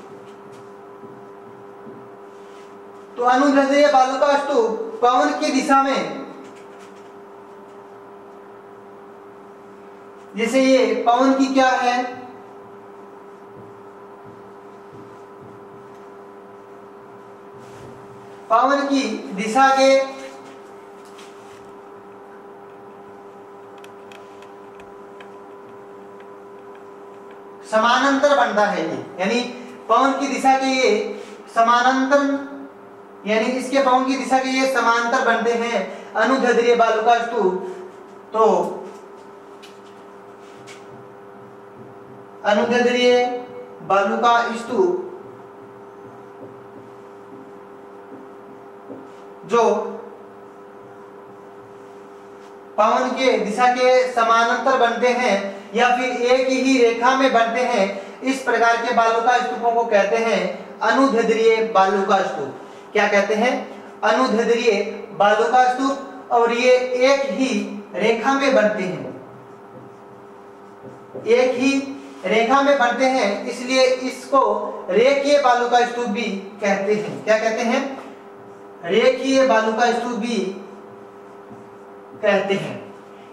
Speaker 1: तो अनुदैर्ध्य बालू का स्तूप पवन की दिशा में, जैसे ये पवन की क्या है, पवन की दिशा के समानांतर बनता है ये, यानी पवन की दिशा के ये समानांतर, यानी इसके पवन की दिशा के ये समांतर बनते हैं अनुदैर्ध्य बालू का स्तूप। तो अनुदैर्ध्य बालू का स्तूप जो पवन के दिशा के समानांतर बनते हैं या फिर एक ही रेखा में बनते हैं, इस प्रकार के बालू का स्तूपों को कहते हैं अनुदैर्ध्य बालू का स्तूप। क्या कहते हैं? अनुदैर्ध्य बालू का स्तूप। और ये एक ही रेखा में बनते हैं, एक ही रेखा में बनते हैं, इसलिए इसको रेखीय बालू का स्तूप भी कहते हैं। क्या कहते हैं? रेखीय बालू का स्तूप भी कहते हैं।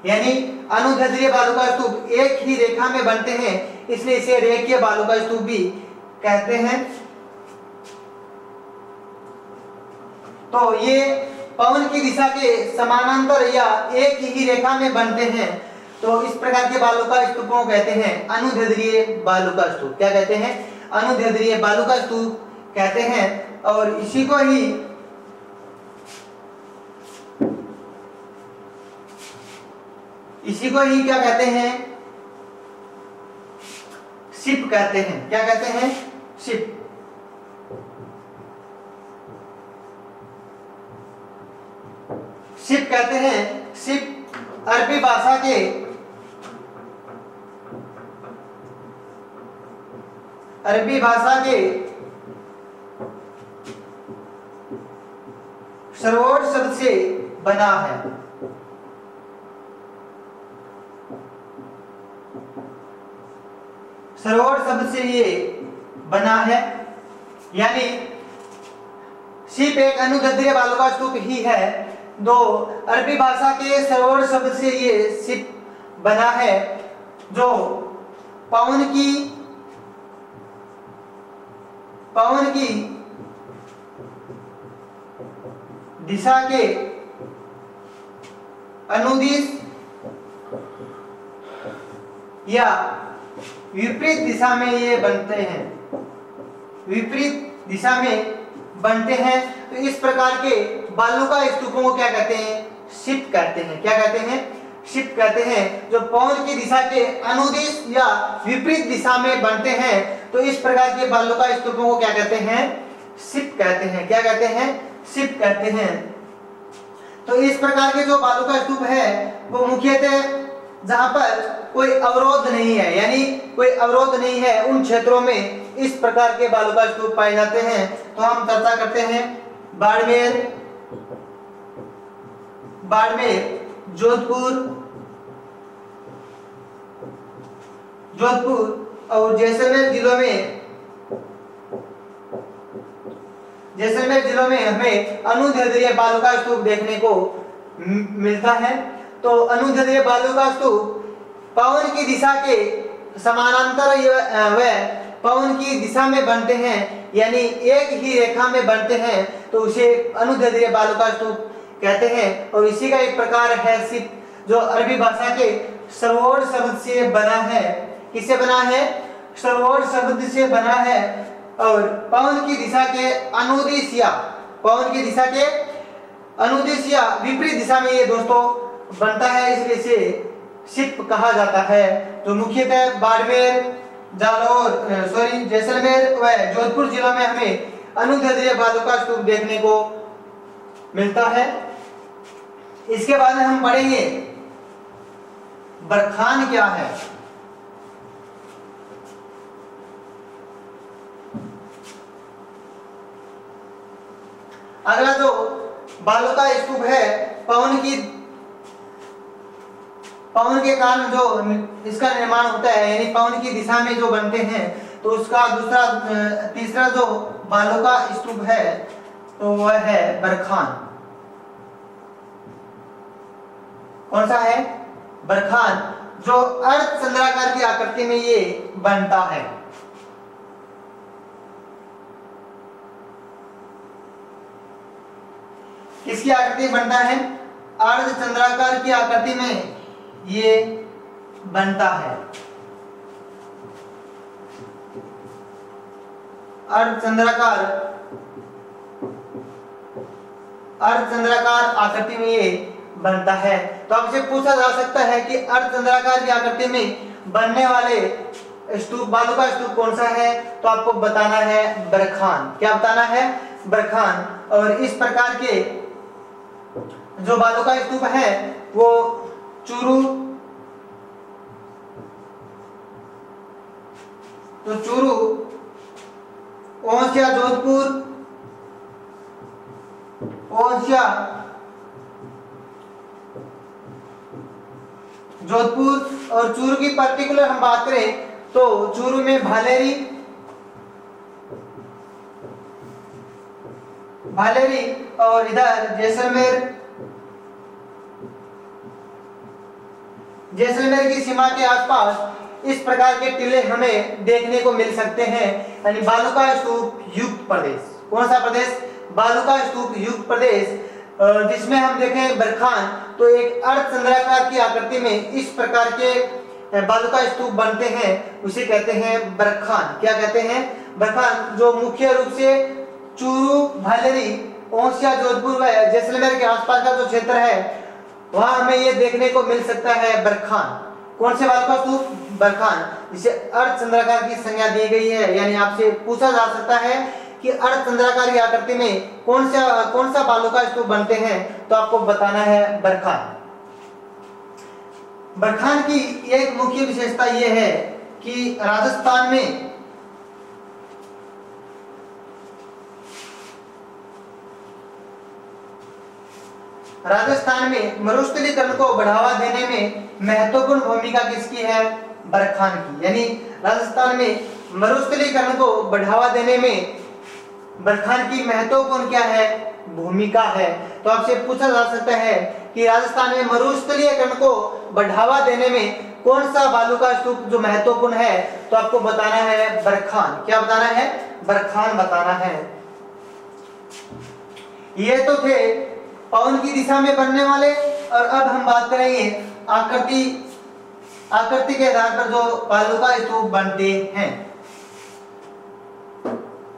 Speaker 1: यानी अनुदैर्ध्य बालू का स्तूप एक ही रेखा में बनते हैं, इसलिए इसे रेखीय बालू का स्तूप भी कहते हैं। तो ये पवन की दिशा के समानांतर या एक ही रेखा में बनते हैं, तो इस प्रकार के बालू का स्तूपों को कहते हैं अनुदैर्ध्य बालू का स्तूप। क्या कहते हैं? अनुदैर्ध्य बालू का स्तूप कहते हैं। और इसी को ही क्या कहते हैं? शिप कहते हैं। क्या कहते हैं? शिप। शिप कहते हैं। शिप अरबी भाषा के सरोवर शब्द से बना है। सरोवर शब्द से ये बना है, यानी शिप एक अनुदैर्ध्य बालू का स्तूप ही है। दो अरबी भाषा के सरोवर शब्द से ये शिप बना है, जो पवन की दिशा के अनुदिश या विपरीत दिशा में ये बनते हैं, विपरीत दिशा में बनते हैं। तो इस प्रकार के बालू का स्तूपों को क्या कहते हैं? शिप कहते हैं। क्या कहते हैं? शिप कहते हैं। जो पवन की दिशा के अनुदिश या विपरीत दिशा में बनते हैं, तो इस प्रकार के बालू का स्तूपों को क्या कहते हैं? शिप कहते हैं। क्या कहते हैं? शिप कहते हैं। तो इस प्रकार के जो बालू का स्तूप है वो मुख्यतः जहां पर कोई अवरोध नहीं है, यानी कोई अवरोध नहीं है, उन क्षेत्रों में इस प्रकार के बालू का स्तूप पाए जाते हैं। तो हम चर्चा करते हैं बाड़मेर, जोधपुर और जैसलमेर जिलों में हमें अनुदैर्ध्य बालू का स्तूप देखने को मिलता है। तो अनुदैर्ध्य बालू का स्तूप पवन की दिशा के समानांतर व पवन की दिशा में बनते हैं, यानी एक ही रेखा में बनते हैं, तो उसे अनुदैर्ध्य बालू का स्तूप कहते हैं। और इसी का एक प्रकार है शिप, जो अरबी भाषा के सरोवर शब्द से बना है। किससे बना है? सरोवर शब्द से बना है। और पवन की दिशा के अनुदिश या विपरीत दिशा में ये दोस्तों बनता है, इसलिए इसे शिप कहा जाता है। तो मुख्यतः जैसलमेर व जोधपुर जिलों में हमें अनुदैर्ध्य बालू का स्तूप देखने को मिलता है। इसके बाद हम पढ़ेंगे बरखान क्या है। अगला जो बालू का स्तूप है, पवन के कारण जो इसका निर्माण होता है, यानी पवन की दिशा में जो बनते हैं, तो उसका तीसरा जो बालू का स्तूप है तो वह है बरखान। कौन सा है? बरखान, जो अर्धचंद्राकार की आकृति में ये बनता है। किसकी आकृति बनता है? अर्धचंद्राकार की आकृति में ये बनता है। अर्धचंद्राकार आकृति में ये बनता है। तो आपसे पूछा जा सकता है कि अर्धचंद्राकार की आकृति में बनने वाले स्तूप, बालू का स्तूप कौन सा है? तो आपको बताना है बरखान। क्या बताना है? बरखान। और इस प्रकार के जो बालू का स्तूप है वो चूरू, ओंसिया, जोधपुर और चूरू की पर्टिकुलर हम बात करें तो चूरू में भालेरी और इधर जैसलमेर की सीमा के आसपास इस प्रकार के टीले हमें देखने को मिल सकते हैं, यानी बालू का स्तूप युक्त प्रदेश। कौन सा प्रदेश? बालू का स्तूप युक्त प्रदेश, जिसमें हम देखें बरखान, तो एक अर्धचंद्राकार की आकृति में इस प्रकार के बालू का स्तूप बनते हैं, उसे कहते हैं बरखान। क्या कहते हैं? बरखान, जो मुख्य रूप से चूरू, भालेरी, ओंसिया, जोधपुर व जैसलमेर के आसपास का जो क्षेत्र है वहां हमें ये देखने को मिल सकता है बरखान। कौन से बालू का स्तूप? बरखान। इसे अर्धचंद्राकार की संज्ञा दी गई है, यानी आपसे पूछा जा सकता है कि अर्धचंद्राकार की आकृति में कौन सा बालू का स्तूप बनते हैं, तो आपको बताना है बरखान। बरखान की एक मुख्य विशेषता यह है कि राजस्थान में मरुस्थलीकरण को बढ़ावा देने में महत्वपूर्ण भूमिका किसकी है? बरखान की। यानी राजस्थान में मरुस्थलीकरण को बढ़ावा देने में बरखान की महत्वपूर्ण क्या है? भूमिका है। तो आपसे पूछा जा सकता है कि राजस्थान में मरुस्थलीकरण को बढ़ावा देने में कौन सा बालू का स्तूप जो महत्वपूर्ण है, तो आपको बताना है बरखान। क्या बताना है? बरखान बताना है। ये तो थे पवन की दिशा में बनने वाले, और अब हम बात करेंगे आकृति के आधार पर जो बालू का स्तूप बनते हैं।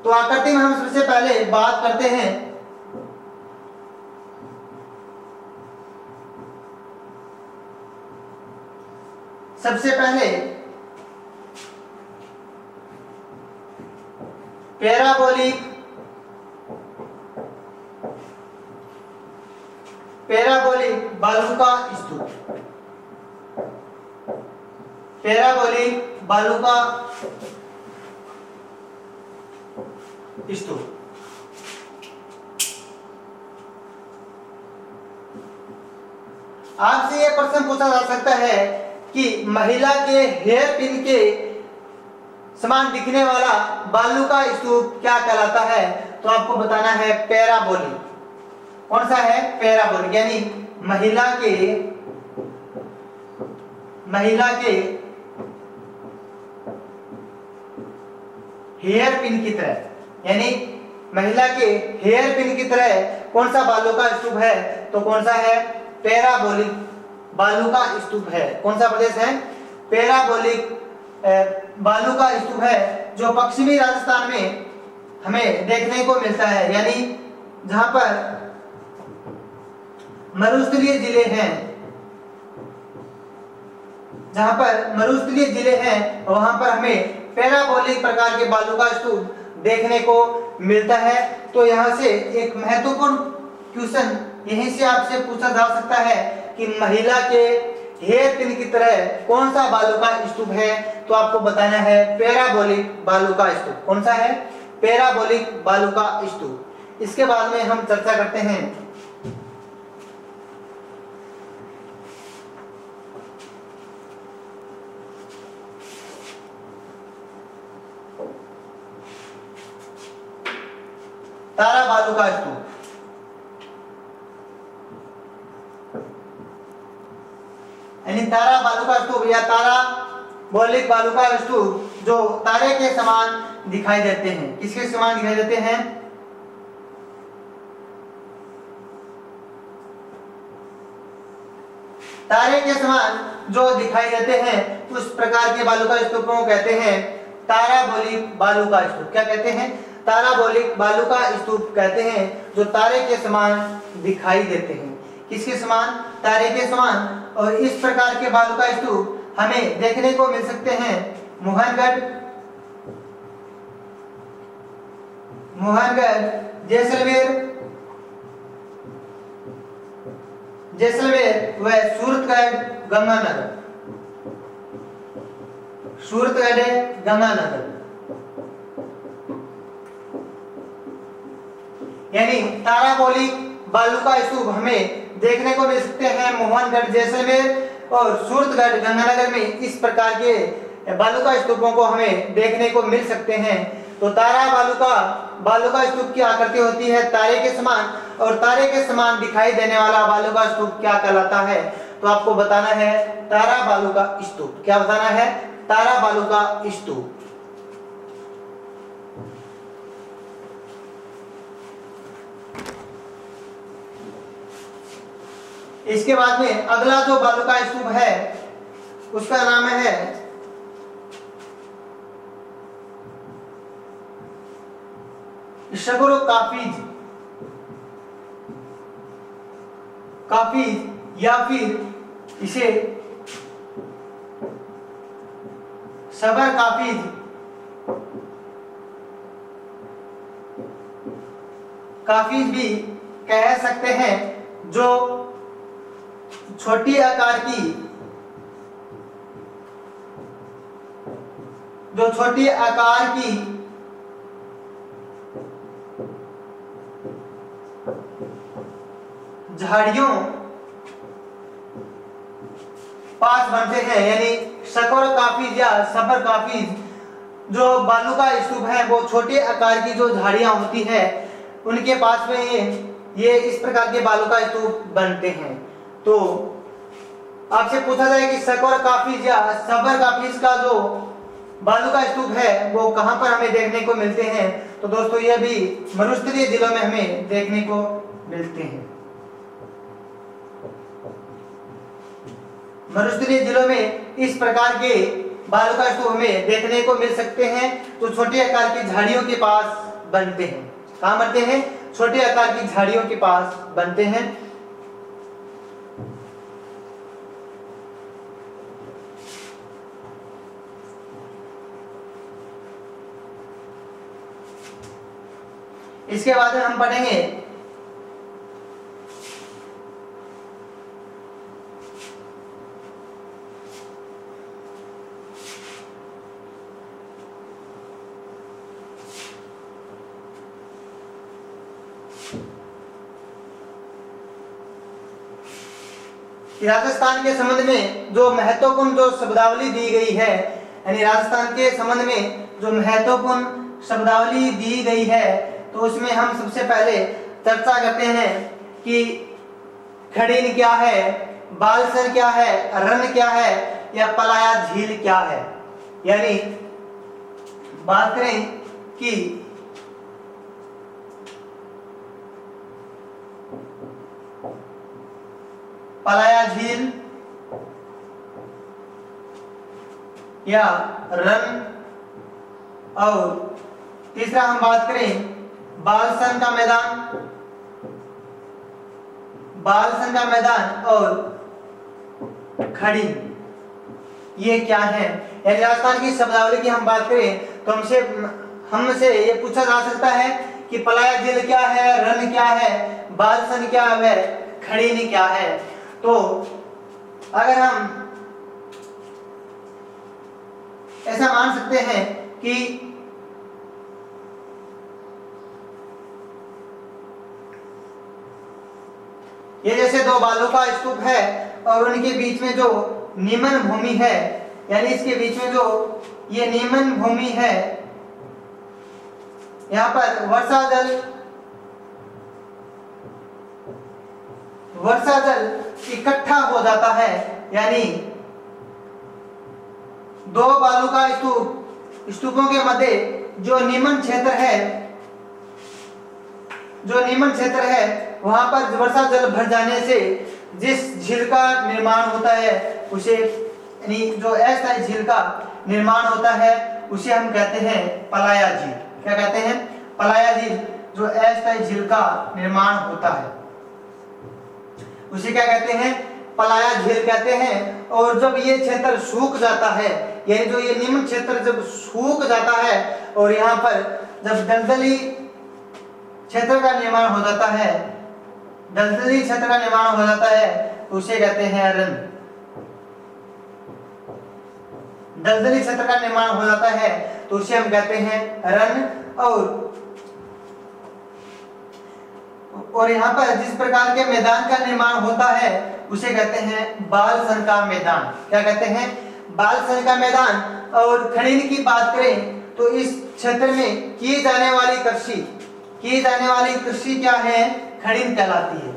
Speaker 1: तो आकृति में हम सबसे पहले बात करते हैं पैराबोलिक बालू का स्तूप। पैराबोलिक बालू का स्तूप। आपसे यह प्रश्न पूछा जा सकता है कि महिला के हेयर पिन के समान दिखने वाला बालू का स्तूप क्या कहलाता है, तो आपको बताना है पैराबोलिक। कौन सा है? पैराबोलिक, यानी महिला के हेयर पिन की तरह, यानी महिला के हेयर पिन की तरह कौन सा बालू का स्तूप है, तो कौन सा है? पैराबोलिक बालू का स्तूप है। कौन सा प्रदेश है? पैराबोलिक बालू का स्तूप है, जो पश्चिमी राजस्थान में हमें देखने को मिलता है, यानी जहां पर मरुस्थलीय जिले हैं वहां पर हमें पैराबोलिक प्रकार के बालू का स्तूप देखने को मिलता है। तो यहां से एक महत्वपूर्ण क्वेश्चन यहीं से आपसे पूछा जा सकता है कि महिला के हेयर पिन की तरह कौन सा बालू का स्तूप है, तो आपको बताना है पैराबोलिक बालू का स्तूप। कौन सा है? पैराबोलिक बालू का स्तूप। इसके बाद में हम चर्चा करते हैं तारा बालू का स्तूप। यानी तारा बालू का स्तूप या तारा बोलिक बालू का स्तूप जो तारे के समान दिखाई देते हैं। किसके समान दिखाई देते हैं? तारे के समान जो दिखाई देते हैं उस प्रकार के बालू का स्तूपों को कहते हैं ताराबोलिक बालू का स्तूप। क्या कहते हैं? ताराबोलिक बालू का स्तूप कहते हैं जो तारे के समान दिखाई देते हैं। किसके समान? तारे के समान। और इस प्रकार के बालू का स्तूप हमें देखने को मिल सकते हैं मोहनगढ़, जैसलमेर व सूरतगढ़, गंगानगर। यानी ताराबोलिक बालू का स्तूप हमें देखने को मिल सकते हैं मोहनगढ़, जैसलमेर और सूरतगढ़, गंगानगर में। इस प्रकार के बालू का स्तूपों को हमें देखने को मिल सकते हैं। तो तारा बालू का स्तूप की आकृति होती है तारे के समान, और तारे के समान दिखाई देने वाला बालू का स्तूप क्या कहलाता है? तो आपको बताना है तारा बालू का स्तूप। क्या बताना है? तारा बालू का स्तूप। इसके बाद में अगला जो बालू का स्तूप है उसका नाम है शगुर काफिज या फिर इसे सबर काफिज भी कह सकते हैं, जो छोटी आकार की झाड़ियों पास बनते हैं। यानी शकोर काफिज या सबर काफिज जो बालू का स्तूप है वो छोटे आकार की जो झाड़ियां होती है उनके पास में ये इस प्रकार के बालू का स्तूप बनते हैं। तो आपसे पूछा जाए कि शकोर काफिज या सबर काफिज का जो बालू का स्तूप है वो कहां पर हमें देखने को मिलते हैं, तो दोस्तों ये भी मरुस्थलीय जिलों में हमें देखने को मिलते हैं। मरुस्थलीय जिलों में इस प्रकार के बालू का स्तूप हमें देखने को मिल सकते हैं, तो छोटे आकार की झाड़ियों के पास बनते हैं। कहां बनते हैं? छोटे आकार की झाड़ियों के पास बनते हैं। इसके बाद हम पढ़ेंगे राजस्थान के संबंध में जो महत्वपूर्ण जो शब्दावली दी गई है, यानी राजस्थान के संबंध में जो महत्वपूर्ण शब्दावली दी गई है, तो उसमें हम सबसे पहले चर्चा करते हैं कि खड़ीन क्या है, बालसर क्या है, रन क्या है या पलाया झील क्या है। यानी बात करें कि पलाया झील या रन, और तीसरा हम बात करें बालसन का मैदान और खड़ी, ये क्या है। राजस्थान की शब्दावली की हम बात करें तो हमसे ये पूछा जा सकता है कि पलाया झील क्या है, रन क्या है, बालसन क्या है, खड़ीनी क्या है। तो अगर हम ऐसा मान सकते हैं कि ये जैसे दो बालू का स्तूप है और उनके बीच में जो निमन भूमि है, यानी इसके बीच में जो ये निमन भूमि है, यहाँ पर वर्षा जल इकट्ठा हो जाता है, यानी दो बालू का स्तूपों के मध्य जो निमन क्षेत्र है वहां पर वर्षा जल भर जाने से जिस झील का निर्माण होता है उसे, यानी जो अस्थायी झील का निर्माण होता है उसे हम कहते हैं पलाया झील। क्या कहते हैं? पलाया झील। जो अस्थायी झील का निर्माण होता है उसे क्या कहते हैं? पलाया झील कहते हैं। और जब ये क्षेत्र सूख जाता है, यानी जो ये निम्न क्षेत्र जब सूख जाता है और यहाँ पर जब दलदली क्षेत्र का निर्माण हो जाता है, दलदली क्षेत्र का निर्माण हो जाता है तो उसे कहते हैं रन। दलदली क्षेत्र का निर्माण हो जाता है तो उसे हम कहते हैं रन। और यहाँ पर जिस प्रकार के मैदान का निर्माण होता है उसे कहते हैं बालसन का मैदान। क्या कहते हैं? बालसन का मैदान। और खड़ीन की बात करें तो इस क्षेत्र में की जाने वाली कृषि क्या है? खड़ीन कहलाती है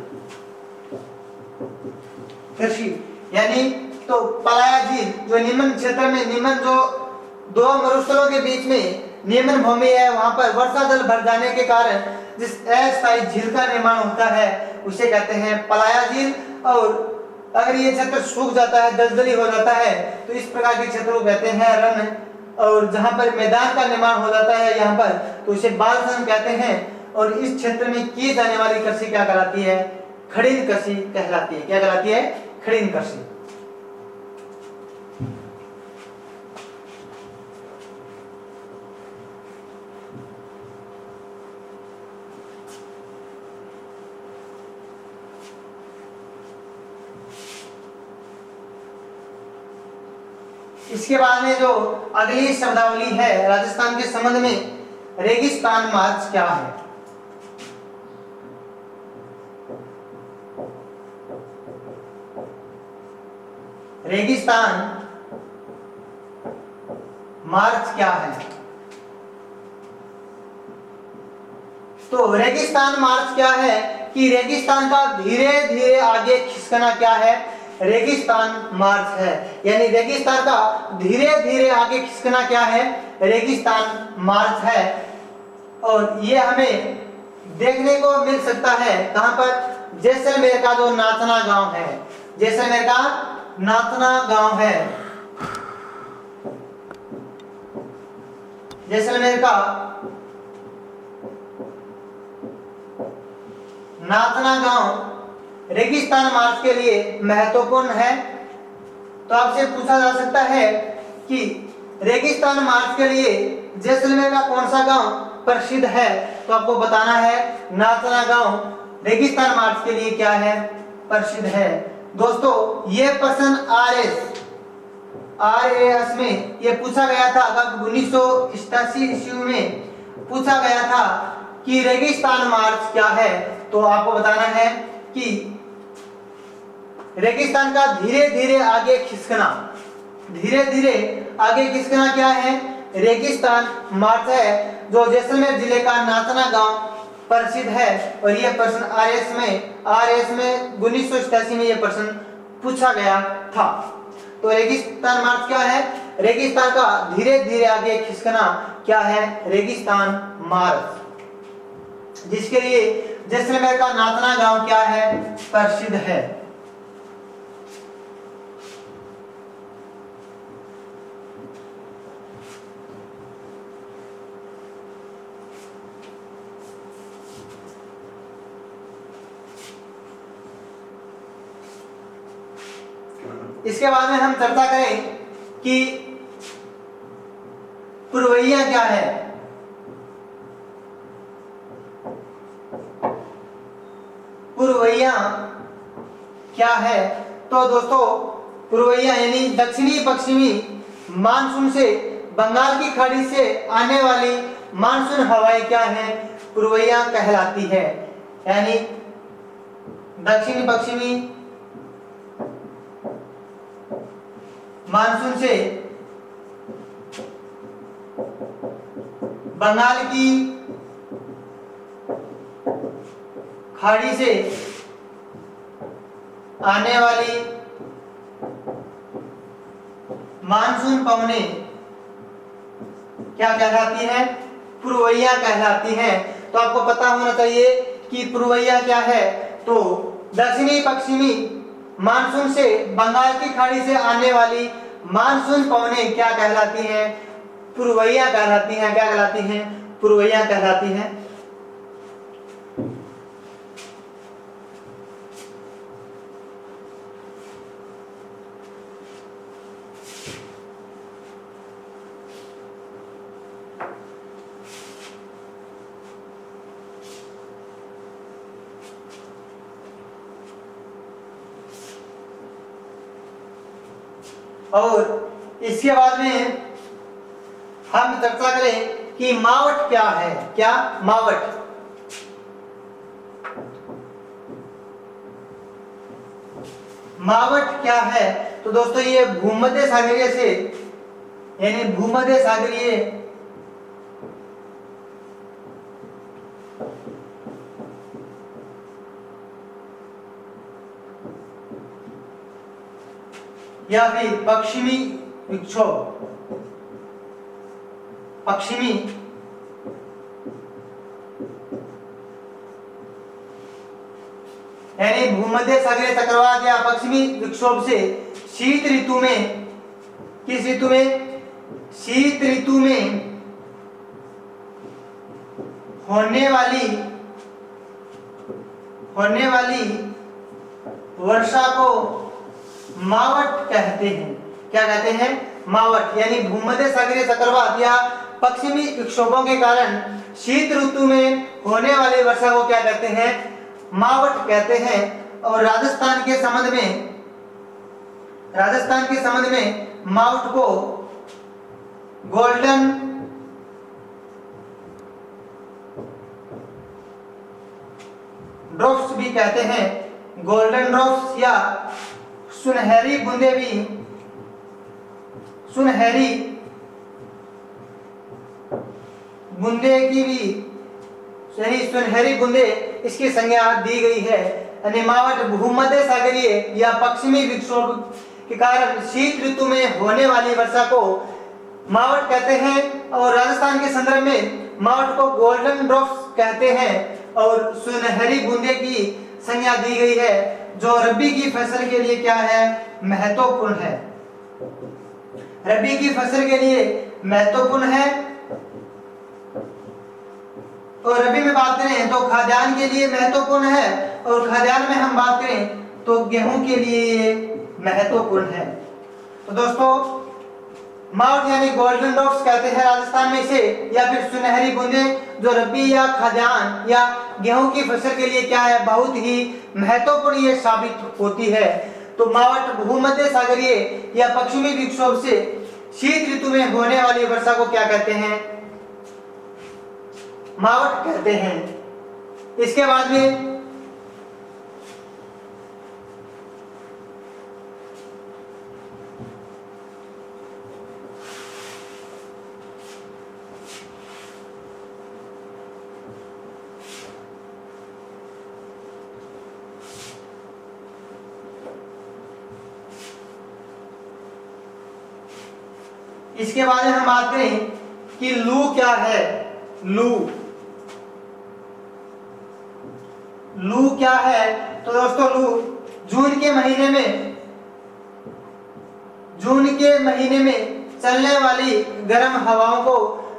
Speaker 1: कृषि। यानी तो पलाया झील जो निम्न क्षेत्र में, निम्न जो दो मरुस्थलों के बीच में निम्न भूमि है, वहां पर वर्षा जल भर जाने के कारण जिस अस्थायी झील का निर्माण होता है उसे कहते हैं पलाया झील। और अगर ये क्षेत्र सूख जाता है, दलदली हो जाता है तो इस प्रकार के क्षेत्र को कहते हैं रन। और जहां पर मैदान का निर्माण हो जाता है यहाँ पर तो उसे बालसन कहते हैं। और इस क्षेत्र में की जाने वाली कृषि क्या कहलाती है? खड़ीन कृषि कहलाती है। क्या कहलाती है? खड़ीन कृषि। इसके बाद में जो अगली शब्दावली है राजस्थान के संबंध में, रेगिस्तान मार्च क्या है? रेगिस्तान मार्च क्या है? तो रेगिस्तान मार्च क्या है कि रेगिस्तान का धीरे धीरे आगे खिसकना क्या है? रेगिस्तान मार्च है। यानी रेगिस्तान का धीरे धीरे आगे खिसकना क्या है? रेगिस्तान मार्च है। और ये हमें देखने को मिल सकता है कहां पर? जैसलमेर का जो नाचना गांव है, जैसलमेर का नाचना गांव है, जैसलमेर का नाचना गांव रेगिस्तान मार्च के लिए महत्वपूर्ण है। तो आपसे पूछा जा सकता है कि रेगिस्तान मार्च के लिए जैसलमेर का कौन सा गांव प्रसिद्ध है? तो आपको बताना है नाचना गांव रेगिस्तान मार्च के लिए क्या है? प्रसिद्ध है। दोस्तों ये प्रश्न आरएएस में ये पूछा गया था, कब 1987 ईस्वी में पूछा गया था कि रेगिस्तान मार्च क्या है। तो आपको बताना है कि रेगिस्तान का धीरे धीरे आगे खिसकना, धीरे धीरे आगे खिसकना क्या है? रेगिस्तान मार्च है, जो जैसलमेर जिले का नाचना गांव प्रसिद्ध है। और यह प्रश्न आरएस में 1987 में यह प्रश्न पूछा गया था। तो रेगिस्तान मार्च क्या है? रेगिस्तान का धीरे धीरे आगे खिसकना क्या है? रेगिस्तान मार्च, जिसके लिए जैसलमेर का नाचना गांव क्या है? प्रसिद्ध है। इसके बाद में हम चर्चा करें कि पुरवैया क्या है। पुरवैया क्या है? तो दोस्तों पुरवैया यानी दक्षिणी पश्चिमी मानसून से बंगाल की खाड़ी से आने वाली मानसून हवाएं क्या है? पुरवैया कहलाती है। यानी दक्षिणी पश्चिमी मानसून से बंगाल की खाड़ी से आने वाली मानसून पवनें क्या कहलाती है? पुरवैया कहलाती हैं। तो आपको पता होना चाहिए कि पुरवैया क्या है। तो दक्षिणी पश्चिमी मानसून से बंगाल की खाड़ी से आने वाली मानसून पवनें क्या कहलाती हैं? पुरवैया कहलाती हैं। क्या कहलाती हैं? पुरवैया कहलाती हैं। और इसके बाद में हम चर्चा करें कि मावठ क्या है। क्या? मावठ। मावठ क्या है? तो दोस्तों ये भूमध्य सागरीय से यानी भूमध्य सागरीय या फिर पश्चिमी विक्षोभ, पश्चिमी यानी भूमध्य सागरीय चक्रवात या पश्चिमी विक्षोभ से शीत ऋतु में, किस ऋतु में? शीत ऋतु में होने वाली वर्षा को मावठ कहते हैं। क्या कहते हैं? मावठ। यानी भूमध्य सागरीय चक्रवात या पश्चिमी विक्षोभों के कारण शीत ऋतु में होने वाली वर्षा को क्या कहते हैं? मावठ कहते हैं। और राजस्थान के संबंध में मावठ को गोल्डन ड्रॉप्स भी कहते हैं। गोल्डन ड्रॉप्स या सुनहरी बूंदे भी, सुनहरी बूंदे की भी यानी सुनहरी बूंदे इसकी संज्ञा दी गई है। यानी मावठ भूमध्य सागरीय या पश्चिमी विक्षोभ के कारण शीत ऋतु में होने वाली वर्षा को मावठ कहते हैं। और राजस्थान के संदर्भ में मावठ को गोल्डन ड्रॉप्स कहते हैं और सुनहरी बूंदे की संज्ञा दी गई है, जो रबी की फसल के लिए क्या है? महत्वपूर्ण है। रबी की फसल के लिए महत्वपूर्ण है। और रबी में बात करें तो खाद्यान्न के लिए महत्वपूर्ण है, और खाद्यान्न में हम बात करें तो गेहूं के लिए ये महत्वपूर्ण है। तो दोस्तों मावठ यानी गोल्डन ड्रॉप्स कहते हैं राजस्थान में इसे, या फिर सुनहरी बूंदे, जो रबी या खाद्यान्न या गेहूं की फसल के लिए क्या है? बहुत ही महत्वपूर्ण ये साबित होती है। तो मावठ भूमध्य सागरीय या पश्चिमी विक्षोभ से शीत ऋतु में होने वाली वर्षा को क्या कहते हैं? मावठ कहते हैं। इसके बाद में हम बात करें कि लू क्या है। लू क्या है? तो दोस्तों लू जून के महीने में चलने वाली गर्म हवाओं को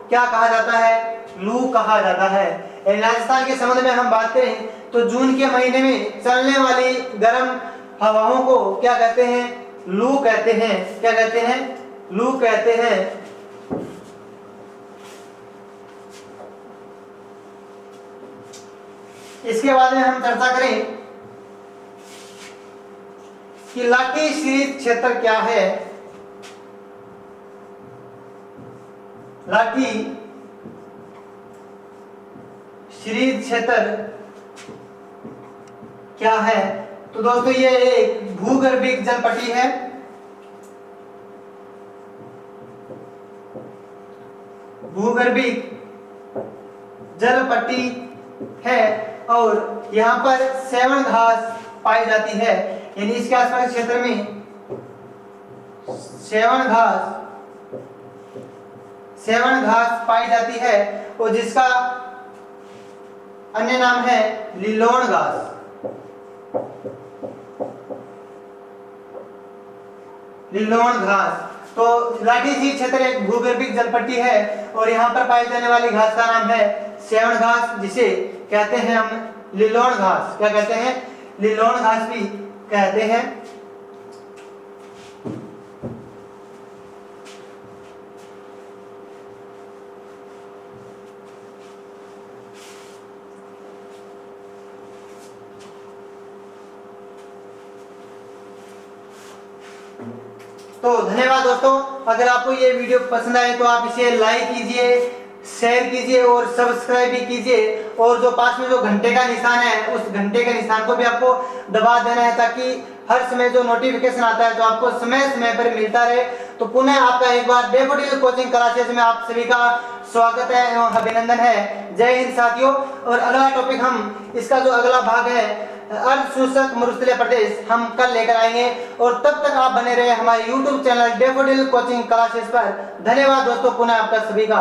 Speaker 1: क्या कहा जाता है? लू कहा जाता है। राजस्थान के संबंध में हम बात करें तो जून के महीने में चलने वाली गर्म हवाओं को क्या कहते हैं? लू कहते हैं। क्या कहते हैं? लू कहते हैं। इसके बाद में हम चर्चा करें कि लाठी शीर्ष क्षेत्र क्या है। लाठी शीर्ष क्षेत्र क्या है? तो दोस्तों ये एक भूगर्भिक जल पट्टी है। भूगर्भिक जल पट्टी है और यहाँ पर सेवन घास पाई जाती है, यानी इसके आसपास क्षेत्र में सेवन घास पाई जाती है और जिसका अन्य नाम है लिलोन घास। लिलोन घास। तो लाठी शीर्ष क्षेत्र एक भूगर्भिक जल पट्टी है और यहाँ पर पाई जाने वाली घास का नाम है सेवन घास, जिसे कहते हैं हम लिलोन घास। क्या कहते हैं? लिलोन घास भी कहते हैं। तो धन्यवाद दोस्तों, अगर आपको ये वीडियो पसंद आए तो आप इसे लाइक कीजिए, शेयर कीजिए और सब्सक्राइब भी कीजिए। और जो पास में जो घंटे का निशान है उस घंटे के निशान को भी आपको दबा देना है, ताकि हर समय जो नोटिफिकेशन आता है तो आपको समय समय पर मिलता रहे। तो पुनः आपका एक बार डेफोडिल कोचिंग क्लासेस में आप सभी का स्वागत है एवं अभिनंदन है। जय हिंद साथियों। और अगला टॉपिक हम इसका जो अगला भाग है अर्ध शुष्क मरुस्थलीय प्रदेश हम कल लेकर आएंगे। और तब तक आप बने रहे हमारे YouTube channel daffodil coaching classes पर। धन्यवाद दोस्तों, पुनः आपका सभी का